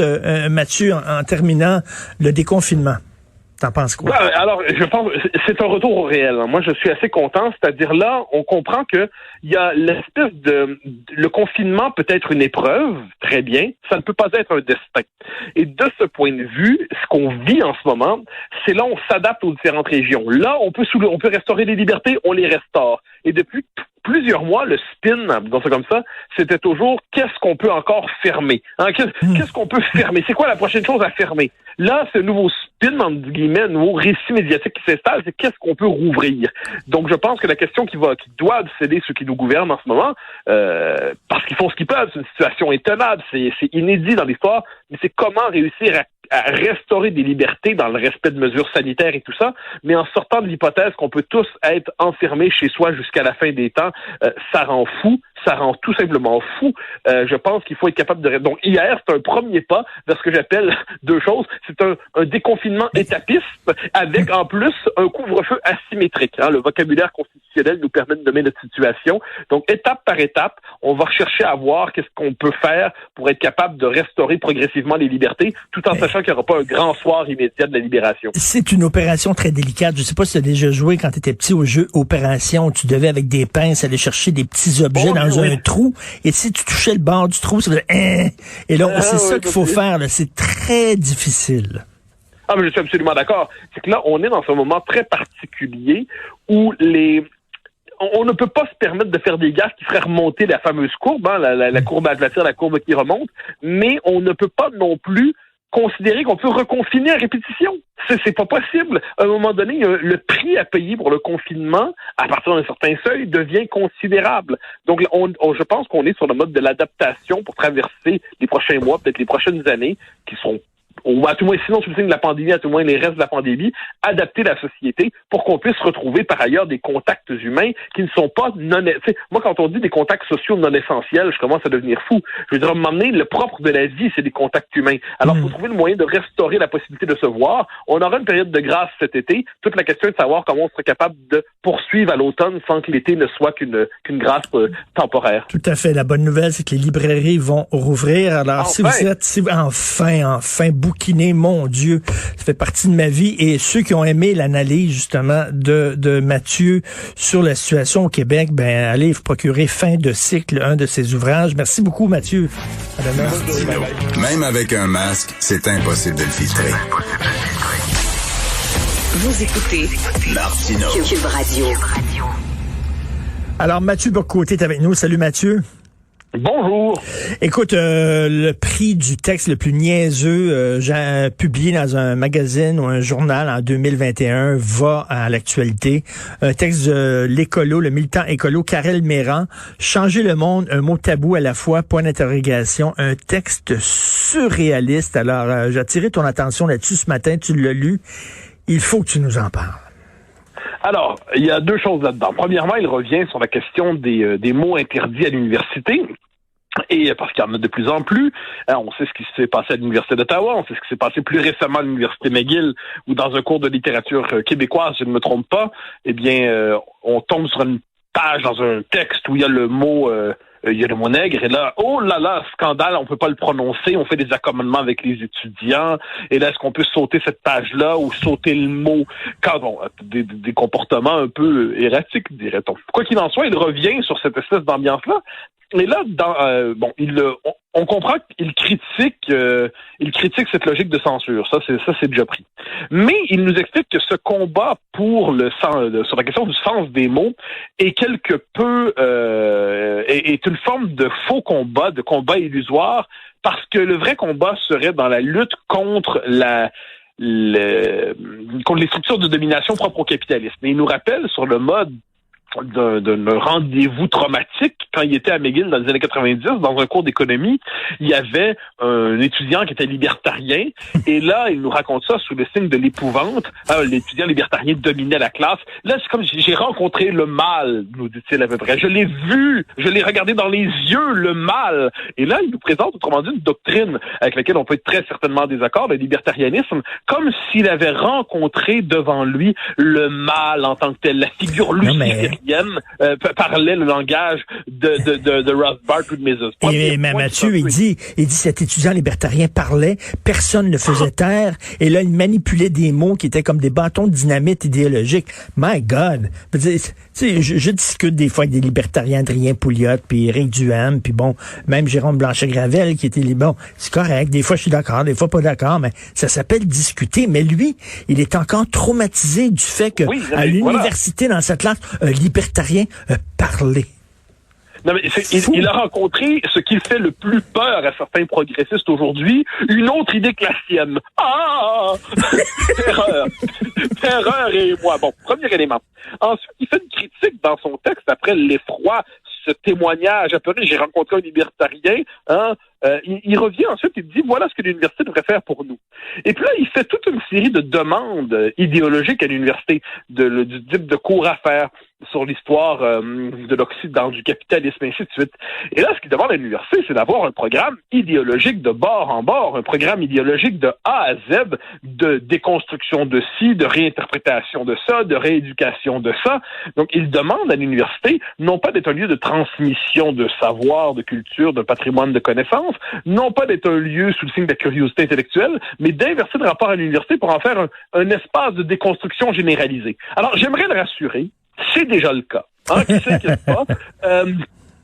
Mathieu, en terminant, le déconfinement. T'en penses quoi? Alors, je pense c'est un retour au réel. Moi, je suis assez content. C'est-à-dire là, on comprend que il y a l'espèce le confinement peut être une épreuve, très bien. Ça ne peut pas être un destin. Et de ce point de vue, ce qu'on vit en ce moment, c'est là où on s'adapte aux différentes régions. Là, on peut restaurer les libertés, on les restaure. Et depuis plusieurs mois, le spin, dans ça comme ça, c'était toujours qu'est-ce qu'on peut encore fermer. Qu'est-ce qu'on peut fermer? C'est quoi la prochaine chose à fermer? Là, ce nouveau spin, entre guillemets, nouveau récit médiatique qui s'installe, c'est qu'est-ce qu'on peut rouvrir. Donc, je pense que la question qui doit obséder ceux qui nous gouvernent en ce moment, parce qu'ils font ce qu'ils peuvent, c'est une situation intenable, c'est inédit dans l'histoire, mais c'est comment réussir à restaurer des libertés dans le respect de mesures sanitaires et tout ça, mais en sortant de l'hypothèse qu'on peut tous être enfermés chez soi jusqu'à la fin des temps, ça rend fou. Ça rend tout simplement fou. Je pense qu'il faut être capable de... Donc, hier, c'est un premier pas vers ce que j'appelle deux choses. C'est un déconfinement étapiste avec, en plus, un couvre-feu asymétrique. Le vocabulaire constitutionnel nous permet de nommer notre situation. Donc, étape par étape, on va rechercher à voir qu'est-ce qu'on peut faire pour être capable de restaurer progressivement les libertés, tout en sachant qu'il n'y aura pas un grand soir immédiat de la libération. C'est une opération très délicate. Je ne sais pas si tu as déjà joué quand tu étais petit au jeu Opération. Tu devais, avec des pinces, aller chercher des petits objets dans un trou, et si tu touchais le bord du trou, ça faisait et là, c'est ça qu'il faut faire, là. C'est très difficile. Mais je suis absolument d'accord. C'est que là, on est dans un moment très particulier où on ne peut pas se permettre de faire des gaffes qui feraient remonter la fameuse courbe, la courbe à aplatir, la courbe qui remonte, mais on ne peut pas non plus considérer qu'on peut reconfiner à répétition. C'est pas possible. À un moment donné, le prix à payer pour le confinement, à partir d'un certain seuil, devient considérable. Donc, je pense qu'on est sur le mode de l'adaptation pour traverser les prochains mois, peut-être les prochaines années, qui sont, à tout moins, sinon sous le signe de la pandémie, à tout moins les restes de la pandémie, adapter la société pour qu'on puisse retrouver par ailleurs des contacts humains qui ne sont pas moi, quand on dit des contacts sociaux non essentiels, je commence à devenir fou. Je veux dire, à un moment donné, le propre de la vie, c'est des contacts humains. Alors, il faut trouver le moyen de restaurer la possibilité de se voir. On aura une période de grâce cet été. Toute la question est de savoir comment on serait capable de poursuivre à l'automne sans que l'été ne soit qu'une grâce temporaire. Tout à fait. La bonne nouvelle, c'est que les librairies vont rouvrir. Alors, si vous êtes, enfin, bouquiner, mon Dieu, ça fait partie de ma vie. Et ceux qui ont aimé l'analyse, justement, de Mathieu sur la situation au Québec, ben, allez vous procurer Fin de cycle, un de ses ouvrages. Merci beaucoup, Mathieu. À demain. Martino. Même avec un masque, c'est impossible de le filtrer. Vous écoutez Martino. Cube Radio. Alors, Mathieu Bocoté est avec nous. Salut, Mathieu. Bonjour. Écoute, le prix du texte le plus niaiseux publié dans un magazine ou un journal en 2021 va à l'actualité. Un texte de l'écolo, le militant écolo Karel Méran, Changer le monde, un mot tabou à la fois, point d'interrogation, un texte surréaliste. Alors, j'ai attiré ton attention là-dessus ce matin, tu l'as lu. Il faut que tu nous en parles. Alors, il y a deux choses là-dedans. Premièrement, il revient sur la question des mots interdits à l'université. Et parce qu'il y en a de plus en plus, on sait ce qui s'est passé à l'Université d'Ottawa, on sait ce qui s'est passé plus récemment à l'Université McGill, où dans un cours de littérature québécoise, je ne me trompe pas, eh bien, on tombe sur une page dans un texte où il y a le mot nègre, et là, oh là là, scandale, on peut pas le prononcer, on fait des accommodements avec les étudiants, et là, est-ce qu'on peut sauter cette page-là ou sauter le mot, quand des comportements un peu erratiques, dirait-on. Quoi qu'il en soit, il revient sur cette espèce d'ambiance-là, et là, on comprend qu'il critique cette logique de censure. Ça c'est déjà pris. Mais il nous explique que ce combat pour sur la question du sens des mots est quelque peu est une forme de faux combat, de combat illusoire, parce que le vrai combat serait dans la lutte contre contre les structures de domination propres au capitalisme. Et il nous rappelle sur le mode d'un rendez-vous traumatique quand il était à McGill dans les années 90, dans un cours d'économie, il y avait un étudiant qui était libertarien, et là, il nous raconte ça sous le signe de l'épouvante. L'étudiant libertarien dominait la classe. Là, c'est comme j'ai rencontré le mal, nous dit-il à peu près. Je l'ai vu, je l'ai regardé dans les yeux, le mal. Et là, il nous présente, autrement dit, une doctrine avec laquelle on peut être très certainement en désaccord, le libertarianisme, comme s'il avait rencontré devant lui le mal en tant que tel, la figure luciférienne. Parlait le langage de Rothbard ou de Mises. Et Mathieu, il dit cet étudiant libertarien parlait, personne ne faisait taire, et là, il manipulait des mots qui étaient comme des bâtons de dynamite idéologique. My God! Je discute des fois avec des libertariens, Adrien Pouliot, puis Éric Duhaime, puis bon, même Jérôme Blanchet-Gravel, qui était bon, c'est correct, des fois je suis d'accord, des fois pas d'accord, mais ça s'appelle discuter. Mais lui, il est encore traumatisé du fait que à l'université, dans cette classe, libertarien parler. Non, mais il a rencontré ce qui fait le plus peur à certains progressistes aujourd'hui, une autre idée que la sienne. Ah! Terreur et moi. Bon, premier élément. Ensuite, il fait une critique dans son texte après l'effroi, ce témoignage apeuré. J'ai rencontré un libertarien, il revient ensuite, il dit voilà ce que l'université devrait faire pour nous. Et puis là, il fait toute une série de demandes idéologiques à l'université, du type de cours à faire sur l'histoire de l'Occident, du capitalisme, ainsi de suite. Et là, ce qu'il demande à l'université, c'est d'avoir un programme idéologique de bord en bord, un programme idéologique de A à Z, de déconstruction de ci, de réinterprétation de ça, de rééducation de ça. Donc, il demande à l'université, non pas d'être un lieu de transmission de savoir, de culture, de patrimoine, de connaissances, non pas d'être un lieu sous le signe de la curiosité intellectuelle, mais d'inverser le rapport à l'université pour en faire un espace de déconstruction généralisée. Alors, j'aimerais le rassurer, c'est déjà le cas. Qui s'inquiète pas.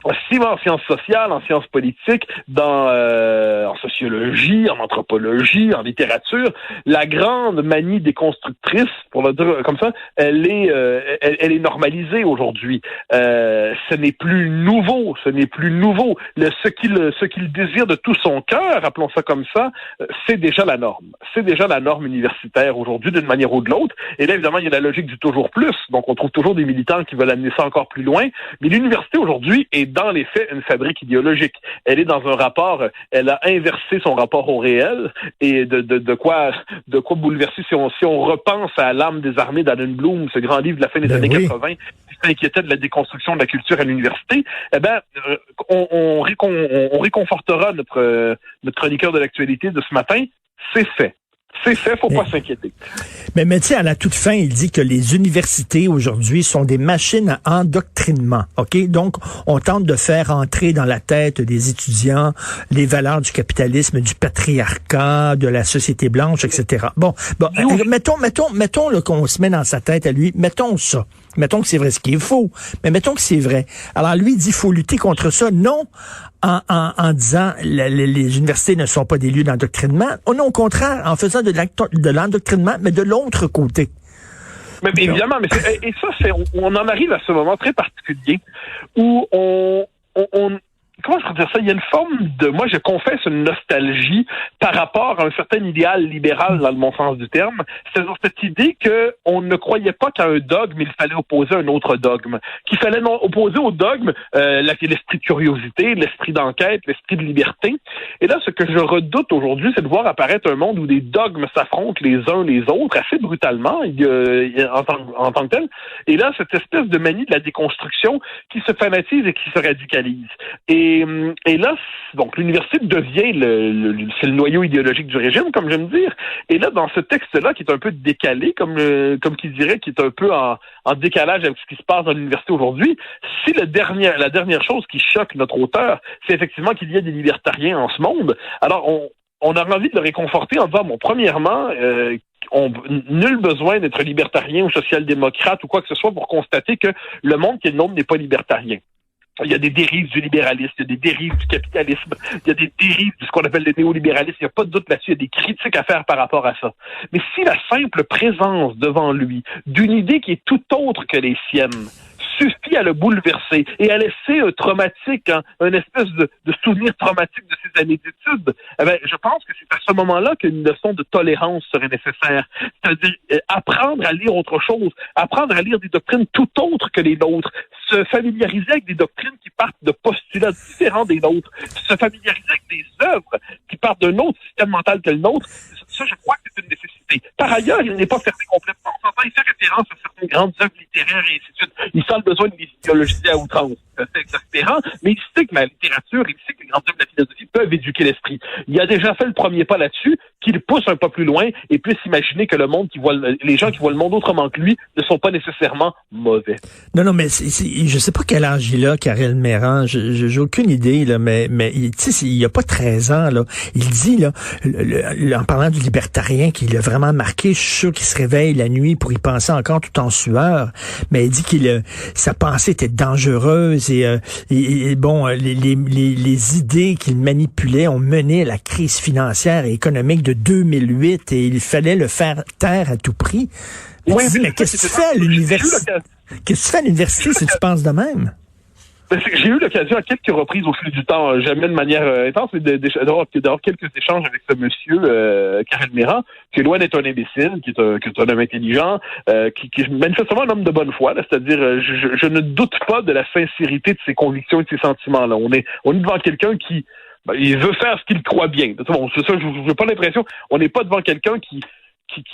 Aussi en sciences sociales, en sciences politiques, en sociologie, en anthropologie, en littérature, la grande manie déconstructrice, pour le dire comme ça, elle est normalisée aujourd'hui. Ce n'est plus nouveau, ce qu'il désire de tout son cœur, appelons ça comme ça, c'est déjà la norme. C'est déjà la norme universitaire aujourd'hui, d'une manière ou de l'autre. Et là, évidemment, il y a la logique du toujours plus. Donc, on trouve toujours des militants qui veulent amener ça encore plus loin. Mais l'université aujourd'hui est dans les faits une fabrique idéologique. Elle est dans un rapport, elle a inversé son rapport au réel, et de quoi bouleverser si on repense à L'âme des armées d'Allen Bloom, ce grand livre de la fin des années 80, qui s'inquiétait de la déconstruction de la culture à l'université. Eh ben, on réconfortera notre chroniqueur de l'actualité de ce matin. C'est fait. C'est fait, faut pas s'inquiéter. Mais tu sais, à la toute fin, il dit que les universités aujourd'hui sont des machines à endoctrinement. OK? Donc, on tente de faire entrer dans la tête des étudiants les valeurs du capitalisme, du patriarcat, de la société blanche, etc. Bon, mettons là, qu'on se met dans sa tête à lui, mettons ça. Mettons que c'est vrai, ce qui est faux, mais mettons que c'est vrai. Alors lui, il dit qu'il faut lutter contre ça, non en disant les universités ne sont pas des lieux d'endoctrinement, non, au contraire, en faisant de l'endoctrinement, mais de l'autre côté. Mais évidemment, et ça, on en arrive à ce moment très particulier où on comment je peux dire ça? Il y a une forme de, moi je confesse une nostalgie par rapport à un certain idéal libéral dans le bon sens du terme. C'est-à-dire cette idée qu'on ne croyait pas qu'à un dogme, il fallait opposer un autre dogme. Qu'il fallait opposer au dogme l'esprit de curiosité, l'esprit d'enquête, l'esprit de liberté. Et là, ce que je redoute aujourd'hui, c'est de voir apparaître un monde où des dogmes s'affrontent les uns les autres assez brutalement en tant que tel. Et là, cette espèce de manie de la déconstruction qui se fanatise et qui se radicalise. Et là, donc l'université devient c'est le noyau idéologique du régime, comme j'aime dire. Et là, dans ce texte-là, qui est un peu décalé, comme qui dirait, qui est un peu en décalage avec ce qui se passe dans l'université aujourd'hui, si la dernière chose qui choque notre auteur, c'est effectivement qu'il y a des libertariens en ce monde, alors on a envie de le réconforter en disant, bon, premièrement, nul besoin d'être libertarien ou social-démocrate ou quoi que ce soit pour constater que le monde qui est le nôtre n'est pas libertarien. Il y a des dérives du libéralisme, il y a des dérives du capitalisme, il y a des dérives de ce qu'on appelle le néolibéralisme, il n'y a pas de doute là-dessus, il y a des critiques à faire par rapport à ça. Mais si la simple présence devant lui d'une idée qui est tout autre que les siennes suffit à le bouleverser et à laisser un traumatique, un espèce de souvenir traumatique de ses années d'études, je pense que c'est à ce moment-là qu'une leçon de tolérance serait nécessaire. C'est-à-dire apprendre à lire autre chose, apprendre à lire des doctrines tout autres que les nôtres, se familiariser avec des doctrines qui partent de postulats différents des nôtres, se familiariser avec des œuvres qui partent d'un autre système mental que le nôtre. Ça, je crois que c'est une nécessité. Par ailleurs, il n'est pas fermé complètement. On s'entend, il fait référence à certaines grandes œuvres littéraires et ainsi de suite. Il sent le besoin de les idéologiser à outrance. C'est exaspérant, mais il sait que la littérature, il sait que les grandes œuvres de la philosophie peuvent éduquer l'esprit. Il a déjà fait le premier pas là-dessus, qu'il pousse un pas plus loin et puisse imaginer que les gens qui voient le monde autrement que lui ne sont pas nécessairement mauvais. Non, mais je sais pas quel âge il a, Karel Méran. J'ai aucune idée, là, mais tu sais, il y a pas 13 ans, là. Il dit, là, en parlant du libertarien qui l'a vraiment marqué, je suis sûr qu'il se réveille la nuit pour y penser encore tout en sueur, mais il dit sa pensée était dangereuse et bon, les idées qu'il manipulait ont mené à la crise financière et économique de 2008 et il fallait le faire taire à tout prix. Mais qu'est-ce que tu fais à l'université? Qu'est-ce que tu fais à l'université si tu penses de même? J'ai eu l'occasion à quelques reprises au fil du temps, jamais de manière intense, mais d'avoir quelques échanges avec ce monsieur, Karel Méran, qui est loin d'être un imbécile, qui est un homme intelligent, qui est manifestement un homme de bonne foi, là, c'est-à-dire je ne doute pas de la sincérité de ses convictions et de ses sentiments. Là. On est devant quelqu'un qui il veut faire ce qu'il croit bien. Bon, c'est ça, je n'ai pas l'impression, on n'est pas devant quelqu'un qui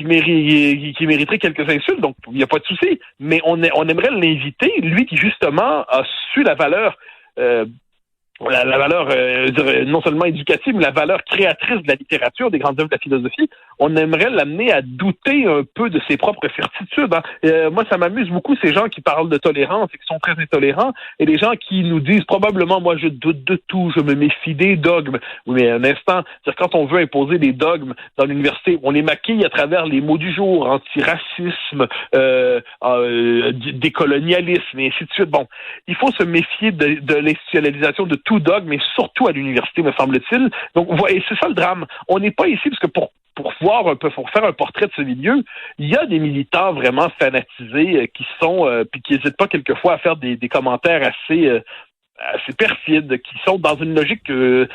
mériterait quelques insultes, donc il n'y a pas de souci. Mais on aimerait l'inviter, lui qui justement a su la valeur, la valeur non seulement éducative, mais la valeur créatrice de la littérature, des grandes œuvres de la philosophie. On aimerait l'amener à douter un peu de ses propres certitudes. Moi, ça m'amuse beaucoup ces gens qui parlent de tolérance et qui sont très intolérants, et les gens qui nous disent probablement, moi, je doute de tout, je me méfie des dogmes. Oui, mais un instant, c'est quand on veut imposer des dogmes dans l'université, on les maquille à travers les mots du jour, antiracisme, décolonialisme, et ainsi de suite. Bon, il faut se méfier de l'institutionnalisation de tout dogme, mais surtout à l'université, me semble-t-il. Donc, et c'est ça le drame. On n'est pas ici parce que pour faire un portrait de ce milieu, il y a des militants vraiment fanatisés qui sont, puis qui n'hésitent pas quelquefois à faire des commentaires assez perfides, qui sont dans une logique de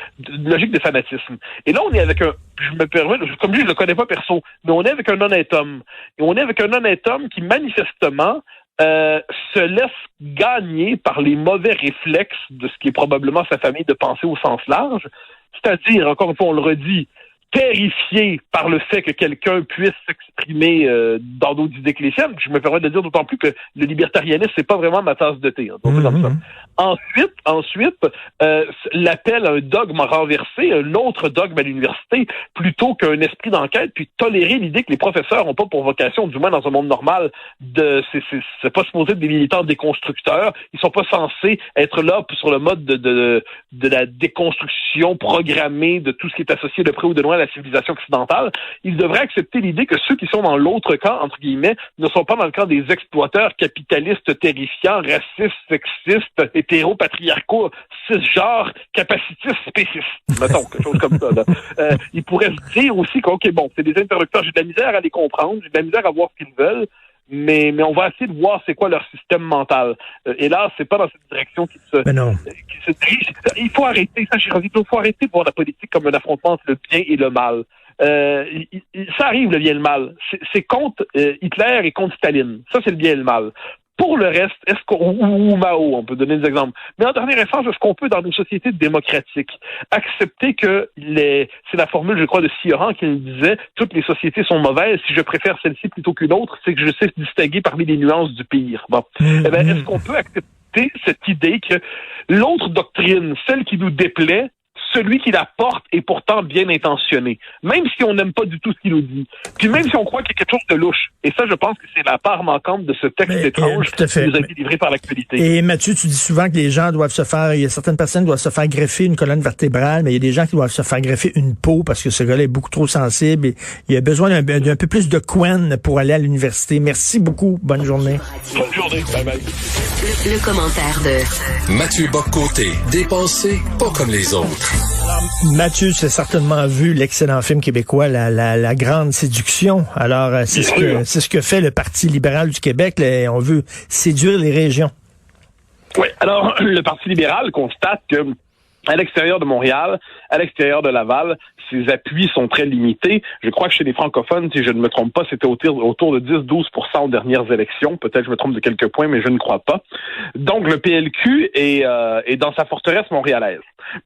fanatisme. Et là, on est avec je me permets, comme je le connais pas perso, mais on est avec un honnête homme. Et on est avec un honnête homme qui, manifestement, se laisse gagner par les mauvais réflexes de ce qui est probablement sa famille de pensée au sens large. C'est-à-dire, encore une fois, on le redit, terrifié par le fait que quelqu'un puisse s'exprimer dans d'autres idées que les siennes. Je me permets de dire d'autant plus que le libertarianisme, c'est pas vraiment ma tasse de thé. Hein, donc comme ça. Ensuite, l'appel à un dogme renversé, un autre dogme à l'université, plutôt qu'un esprit d'enquête, puis tolérer l'idée que les professeurs n'ont pas pour vocation, du moins dans un monde normal, c'est pas supposé être des militants déconstructeurs. Ils sont pas censés être là sur le mode de la déconstruction programmée de tout ce qui est associé de près ou de loin à la civilisation occidentale. Ils devraient accepter l'idée que ceux qui sont dans l'autre camp, entre guillemets, ne sont pas dans le camp des exploiteurs capitalistes terrifiants, racistes, sexistes, hétéro-patriarcaux, cisgenres, capacitistes, spécistes. Mettons, quelque chose comme ça. Là. Ils pourraient se dire aussi que, OK, bon, c'est des interlocuteurs, j'ai de la misère à les comprendre, j'ai de la misère à voir ce qu'ils veulent, mais on va essayer de voir c'est quoi leur système mental. Et là, c'est pas dans cette direction qu'ils se dirigent. Il faut arrêter, ça, il faut arrêter de voir la politique comme un affrontement entre le bien et le mal. Ça arrive, le bien et le mal. C'est contre Hitler et contre Staline. Ça, c'est le bien et le mal. Pour le reste, ou Mao, on peut donner des exemples. Mais en dernière instance, est-ce qu'on peut, dans nos sociétés démocratiques, accepter que c'est la formule, je crois, de Sioran qui disait, toutes les sociétés sont mauvaises, si je préfère celle-ci plutôt qu'une autre, c'est que je sais distinguer parmi les nuances du pire. Bon. Eh bien, est-ce qu'on peut accepter cette idée que l'autre doctrine, celle qui nous déplaît, celui qui la porte est pourtant bien intentionné, même si on n'aime pas du tout ce qu'il nous dit, puis même si on croit qu'il y a quelque chose de louche. Et ça, je pense que c'est la part manquante de ce texte étrange qui nous a été livré par l'actualité. Et Mathieu, tu dis souvent que les gens doivent il y a certaines personnes qui doivent se faire greffer une colonne vertébrale, mais il y a des gens qui doivent se faire greffer une peau parce que ce gars-là est beaucoup trop sensible et il a besoin d'un peu plus de couenne pour aller à l'université. Merci beaucoup. Bonne journée. Bonne journée. Bye bye. Le commentaire de Mathieu Bock-Côté, dépensé pas comme les autres. Mathieu, tu as certainement vu l'excellent film québécois, la Grande Séduction. Alors, c'est ce que fait le Parti libéral du Québec. Là, on veut séduire les régions. Oui. Alors, le Parti libéral constate que à l'extérieur de Montréal, à l'extérieur de Laval, ses appuis sont très limités. Je crois que chez les francophones, si je ne me trompe pas, c'était autour de 10-12% aux dernières élections. Peut-être je me trompe de quelques points, mais je ne crois pas. Donc, le PLQ est dans sa forteresse montréalaise.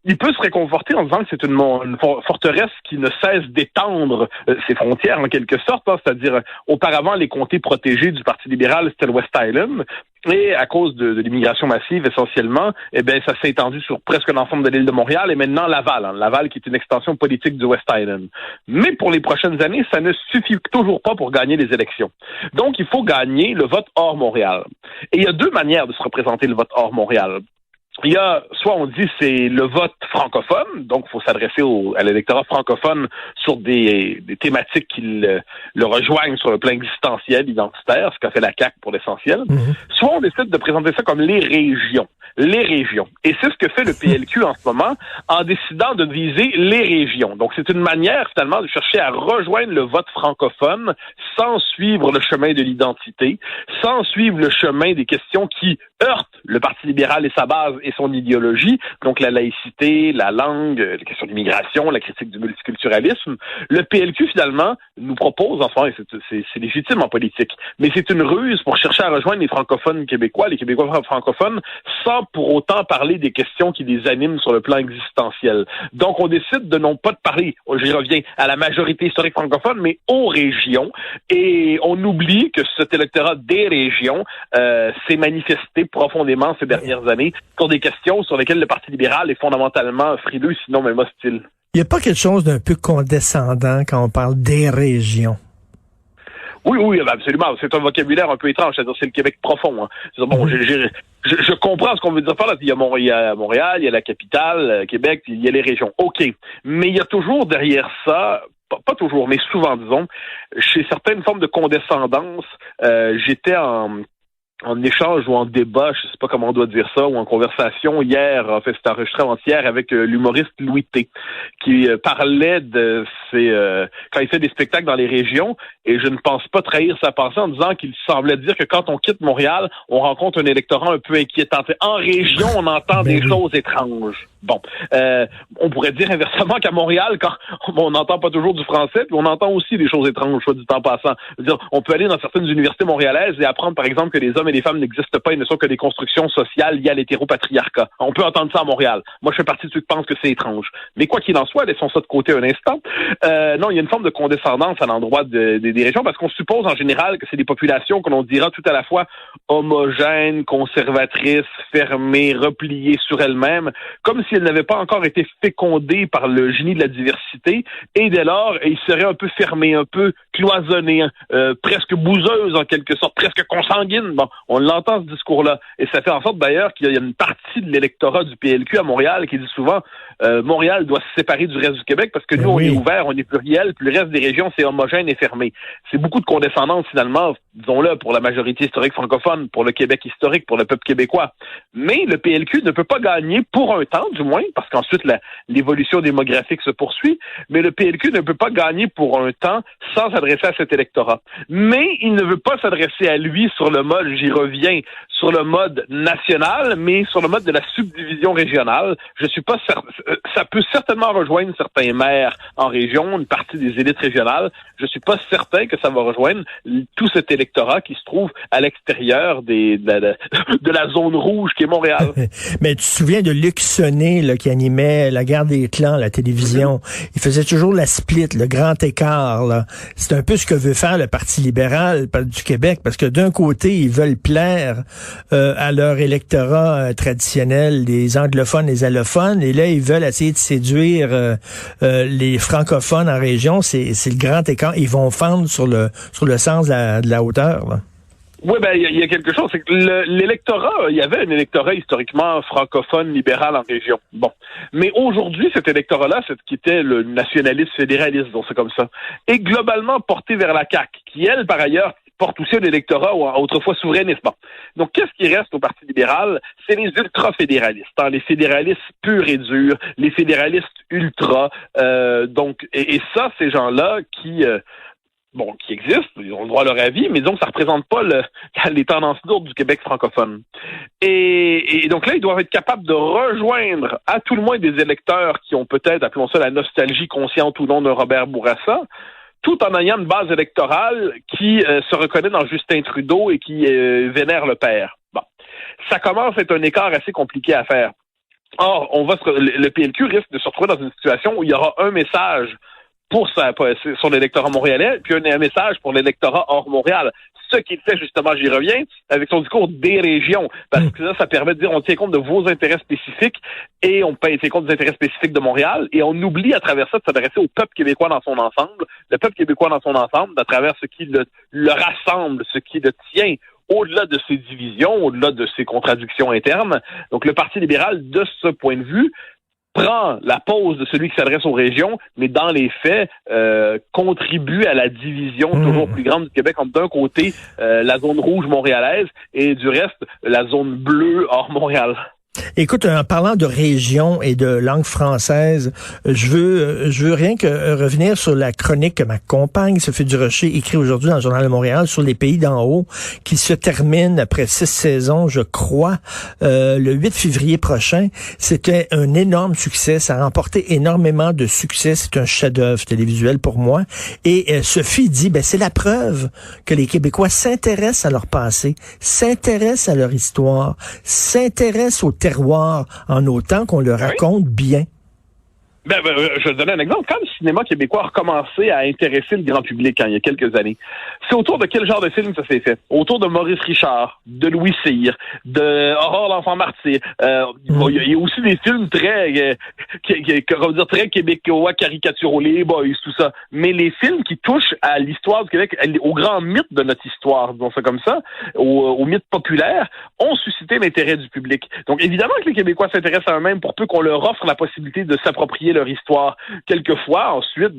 Il peut se réconforter en disant que c'est une forteresse qui ne cesse d'étendre ses frontières, en quelque sorte. Hein, c'est-à-dire, auparavant, les comtés protégés du Parti libéral, c'était le West Island. Et à cause de l'immigration massive, essentiellement, eh bien, ça s'est étendu sur presque l'ensemble de l'île de Montréal et maintenant Laval. Hein, Laval qui est une extension politique du West Island. Mais pour les prochaines années, ça ne suffit toujours pas pour gagner les élections. Donc, il faut gagner le vote hors Montréal. Et il y a deux manières de se représenter le vote hors Montréal. Il y a, soit on dit c'est le vote francophone, donc il faut s'adresser à l'électorat francophone sur des thématiques qui le rejoignent sur le plan existentiel, identitaire, ce qu'a fait la CAQ pour l'essentiel. Soit on décide de présenter ça comme les régions. Les régions. Et c'est ce que fait le PLQ en ce moment, en décidant de viser les régions. Donc c'est une manière finalement de chercher à rejoindre le vote francophone sans suivre le chemin de l'identité, sans suivre le chemin des questions qui heurtent le Parti libéral et sa base et son idéologie, donc la laïcité, la langue, la question de l'immigration, la critique du multiculturalisme. Le PLQ, finalement, nous propose, enfin, c'est légitime en politique, mais c'est une ruse pour chercher à rejoindre les francophones québécois, les Québécois francophones, sans pour autant parler des questions qui les animent sur le plan existentiel. Donc, on décide de non pas de parler, j'y reviens, à la majorité historique francophone, mais aux régions, et on oublie que cet électorat des régions s'est manifesté profondément ces dernières années sur des questions sur lesquelles le Parti libéral est fondamentalement frileux, sinon même hostile. Il n'y a pas quelque chose d'un peu condescendant quand on parle des régions? Oui, absolument. C'est un vocabulaire un peu étrange, c'est-à-dire c'est le Québec profond. Hein. Bon, je comprends ce qu'on veut dire par là. Il y a Montréal, il y a la capitale, Québec, il y a les régions. OK. Mais il y a toujours derrière ça, pas toujours, mais souvent, disons, chez certaines formes de condescendance, j'étais en échange ou en débat, je sais pas comment on doit dire ça, ou en conversation hier, en fait, c'était enregistré avant-hier avec l'humoriste Louis T, qui parlait de quand il fait des spectacles dans les régions, et je ne pense pas trahir sa pensée en disant qu'il semblait dire que quand on quitte Montréal, on rencontre un électorat un peu inquiétant. En région, on entend des choses étranges. Bon, on pourrait dire inversement qu'à Montréal, quand on n'entend pas toujours du français, puis on entend aussi des choses étranges, soit du temps passant. Je veux dire, on peut aller dans certaines universités montréalaises et apprendre, par exemple, que les hommes et les femmes n'existent pas et ne sont que des constructions sociales liées à l'hétéropatriarcat. On peut entendre ça à Montréal. Moi, je fais partie de ceux qui pensent que c'est étrange. Mais quoi qu'il en soit, laissons ça de côté un instant. Non, il y a une forme de condescendance à l'endroit des régions parce qu'on suppose en général que c'est des populations que l'on dira tout à la fois homogènes, conservatrices, fermées, repliées sur elles-mêmes, comme si elles n'avaient pas encore été fécondées par le génie de la diversité, et dès lors, ils seraient un peu fermés, un peu cloisonnés, presque bouseuses en quelque sorte, presque consanguines. Bon, on l'entend ce discours-là, et ça fait en sorte d'ailleurs qu'il y a une partie de l'électorat du PLQ à Montréal qui dit souvent Montréal doit se séparer du reste du Québec parce que nous, on est ouvert, on est pluriel, puis le reste des régions, c'est homogène et fermé. C'est beaucoup de condescendance finalement, disons-le, pour la majorité historique francophone, pour le Québec historique, pour le peuple québécois. Mais le PLQ ne peut pas gagner pour un temps, du moins, parce qu'ensuite l'évolution démographique se poursuit, mais le PLQ ne peut pas gagner pour un temps sans s'adresser à cet électorat. Mais il ne veut pas s'adresser à lui sur le mode, j'y reviens, sur le mode national, mais sur le mode de la subdivision régionale. Je suis pas certain, ça peut certainement rejoindre certains maires en région, une partie des élites régionales. Je suis pas certain que ça va rejoindre tout cet électorat qui se trouve à l'extérieur de la zone rouge qui est Montréal. Mais tu te souviens de Luc Sonnet là, qui animait la guerre des clans à la télévision. Il faisait toujours la split, le grand écart. Là. C'est un peu ce que veut faire le Parti libéral du Québec, parce que d'un côté, ils veulent plaire à leur électorat traditionnel, les anglophones, les allophones, et là, ils veulent essayer de séduire les francophones en région. C'est le grand écart. Ils vont fendre sur le sens de la hauteur. Là. Oui, ben il y a quelque chose, c'est que l'électorat, il y avait un électorat historiquement francophone libéral en région. Bon, mais aujourd'hui, cet électorat-là, c'est ce qui était le nationaliste fédéraliste, donc c'est comme ça, est globalement porté vers la CAQ, qui elle, par ailleurs, porte aussi un électorat autrefois souverainiste. Bon. Donc, qu'est-ce qui reste au Parti libéral? C'est les ultra-fédéralistes, hein, les fédéralistes purs et durs, les fédéralistes ultra. Donc, et ça, ces gens-là qui existent, ils ont le droit à leur avis, mais disons que ça représente pas les tendances lourdes du Québec francophone. Et donc là, ils doivent être capables de rejoindre à tout le moins des électeurs qui ont peut-être, appelons ça la nostalgie consciente ou non de Robert Bourassa, tout en ayant une base électorale qui se reconnaît dans Justin Trudeau et qui vénère le père. Bon, ça commence à être un écart assez compliqué à faire. Or, le PLQ risque de se retrouver dans une situation où il y aura un message sur l'électorat montréalais, puis un message pour l'électorat hors Montréal. Ce qu'il fait, justement, j'y reviens, avec son discours des régions. Parce que là, ça permet de dire, on tient compte de vos intérêts spécifiques et on tient compte des intérêts spécifiques de Montréal et on oublie à travers ça de s'adresser au peuple québécois dans son ensemble. Le peuple québécois dans son ensemble, à travers ce qui le rassemble, ce qui le tient au-delà de ses divisions, au-delà de ses contradictions internes. Donc, le Parti libéral, de ce point de vue, prend la pose de celui qui s'adresse aux régions, mais dans les faits, contribue à la division toujours plus grande du Québec entre d'un côté la zone rouge montréalaise et du reste la zone bleue hors Montréal. Écoute, en parlant de région et de langue française, je veux rien que revenir sur la chronique que ma compagne, Sophie Durocher, écrit aujourd'hui dans le Journal de Montréal sur les pays d'en haut, qui se termine après 6 saisons, je crois, le 8 février prochain. C'était un énorme succès. Ça a remporté énormément de succès. C'est un chef-d'œuvre télévisuel pour moi. Et Sophie dit, c'est la preuve que les Québécois s'intéressent à leur passé, s'intéressent à leur histoire, s'intéressent au terroir en autant qu'on le raconte bien. Je vais te donner un exemple. Quand le cinéma québécois a recommencé à intéresser le grand public il y a quelques années, c'est autour de quel genre de film ça s'est fait? Autour de Maurice Richard, de Louis Cyr, de Aurore l'enfant martyr. Il y a aussi des films très québécois, caricaturaux, les Boys, tout ça. Mais les films qui touchent à l'histoire du Québec, au grand mythe de notre histoire, disons ça comme ça, au mythe populaire, ont suscité l'intérêt du public. Donc évidemment que les Québécois s'intéressent à eux-mêmes pour peu qu'on leur offre la possibilité de s'approprier leur histoire. Quelquefois, ensuite,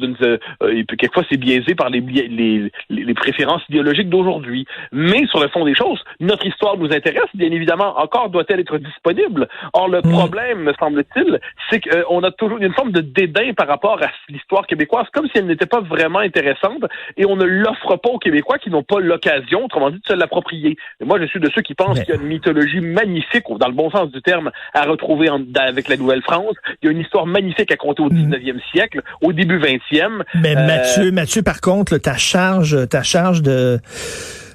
quelquefois c'est biaisé par les préférences idéologiques d'aujourd'hui. Mais sur le fond des choses, notre histoire nous intéresse, bien évidemment. Encore doit-elle être disponible. Or, le problème, me semble-t-il, c'est qu'on a toujours une forme de dédain par rapport à l'histoire québécoise, comme si elle n'était pas vraiment intéressante, et on ne l'offre pas aux Québécois qui n'ont pas l'occasion, autrement dit, de se l'approprier. Et moi, je suis de ceux qui pensent qu'il y a une mythologie magnifique, dans le bon sens du terme, à retrouver avec la Nouvelle-France. Il y a une histoire magnifique à compter au 19e siècle, au début 20e. Mais Mathieu, par contre, ta charge de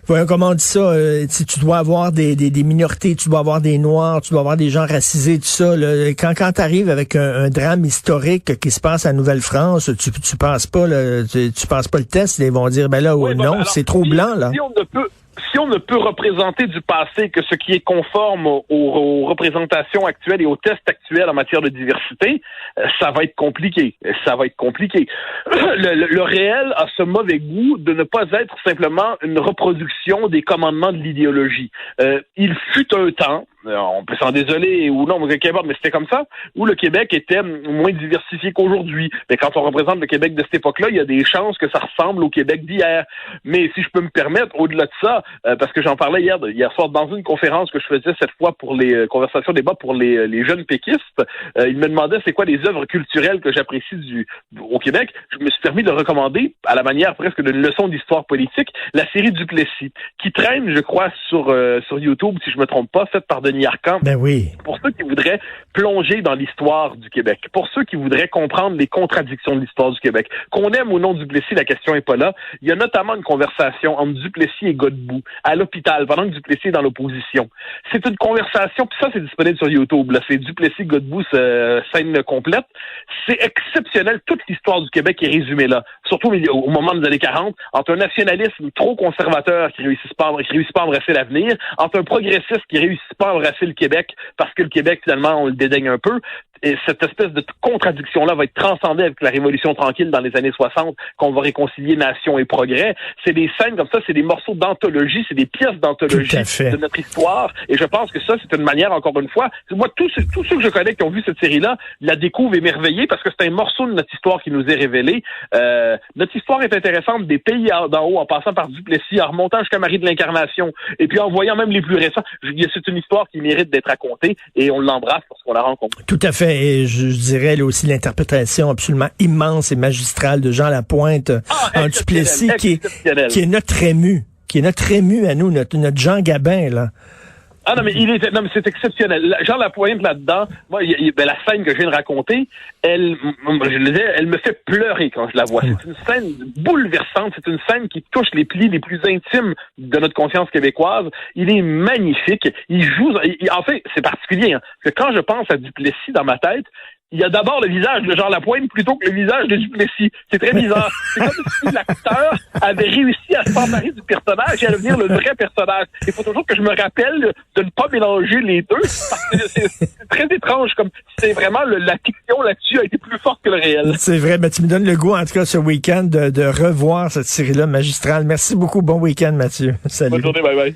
Ouais, comment on dit ça, tu dois avoir des minorités, tu dois avoir des Noirs, tu dois avoir des gens racisés, tout ça. Là. Quand tu arrives avec un drame historique qui se passe à Nouvelle-France, tu passes pas tu passes pas le test, ils vont dire ben là non, alors, c'est trop blanc là. Si on ne peut représenter du passé que ce qui est conforme aux représentations actuelles et aux tests actuels en matière de diversité, ça va être compliqué. Le réel a ce mauvais goût de ne pas être simplement une reproduction des commandements de l'idéologie. Il fut un temps, on peut s'en désoler ou non, mais c'était comme ça, où le Québec était moins diversifié qu'aujourd'hui. Mais quand on représente le Québec de cette époque-là, il y a des chances que ça ressemble au Québec d'hier. Mais si je peux me permettre, au-delà de ça, parce que j'en parlais hier soir dans une conférence que je faisais cette fois pour les conversations débat pour les jeunes péquistes, ils me demandaient c'est quoi les œuvres culturelles que j'apprécie au Québec. Je me suis permis de recommander, à la manière presque d'une leçon d'histoire politique, la série Duplessis, qui traîne, je crois, sur YouTube, si je me trompe pas, faite par Denis Arcand. Ben oui. Pour ceux qui voudraient plonger dans l'histoire du Québec, pour ceux qui voudraient comprendre les contradictions de l'histoire du Québec, qu'on aime ou non Duplessis, la question est pas là. Il y a notamment une conversation entre Duplessis et Godbout à l'hôpital, pendant que Duplessis est dans l'opposition. C'est une conversation, puis ça, c'est disponible sur YouTube, là. C'est Duplessis, Godbout, scène complète. C'est exceptionnel. Toute l'histoire du Québec est résumée là. Surtout au moment des années 40, entre un nationalisme trop conservateur qui réussit pas à embrasser l'avenir, entre un progressiste qui réussit pas à embrasser le Québec, parce que le Québec, finalement, on le dédaigne un peu. Et cette espèce de contradiction-là va être transcendée avec la Révolution tranquille dans les années 60, qu'on va réconcilier nation et progrès. C'est des scènes comme ça, c'est des morceaux d'anthologie, c'est des pièces d'anthologie de notre histoire. Et je pense que ça, c'est une manière, encore une fois, moi, tous ceux que je connais qui ont vu cette série-là, la découvrent émerveillés parce que c'est un morceau de notre histoire qui nous est révélé. Notre histoire est intéressante des pays d'en haut, en passant par Duplessis, en remontant jusqu'à Marie de l'Incarnation, et puis en voyant même les plus récents. C'est une histoire qui mérite d'être racontée, et on l'embrasse parce qu'on la rencontre. Tout à fait. Et je dirais là aussi l'interprétation absolument immense et magistrale de Jean Lapointe en Duplessis, qui est notre ému à nous, notre Jean Gabin, là. Ah non mais c'est exceptionnel. Jean Lapointe là-dedans, moi la scène que je viens de raconter, elle me fait pleurer quand je la vois. C'est une scène bouleversante, c'est une scène qui touche les plis les plus intimes de notre conscience québécoise. Il est magnifique, en fait, c'est particulier hein, parce que quand je pense à Duplessis dans ma tête, il y a d'abord le visage de Jean Lapointe plutôt que le visage de Duplessis. C'est très bizarre. C'est comme si l'acteur avait réussi à s'emparer du personnage et à devenir le vrai personnage. Il faut toujours que je me rappelle de ne pas mélanger les deux, parce que c'est très étrange, comme c'est vraiment la fiction là-dessus a été plus forte que le réel. C'est vrai, mais tu me donnes le goût, en tout cas, ce week-end, de revoir cette série-là magistrale. Merci beaucoup. Bon week-end, Mathieu. Salut. Bonne journée, bye bye.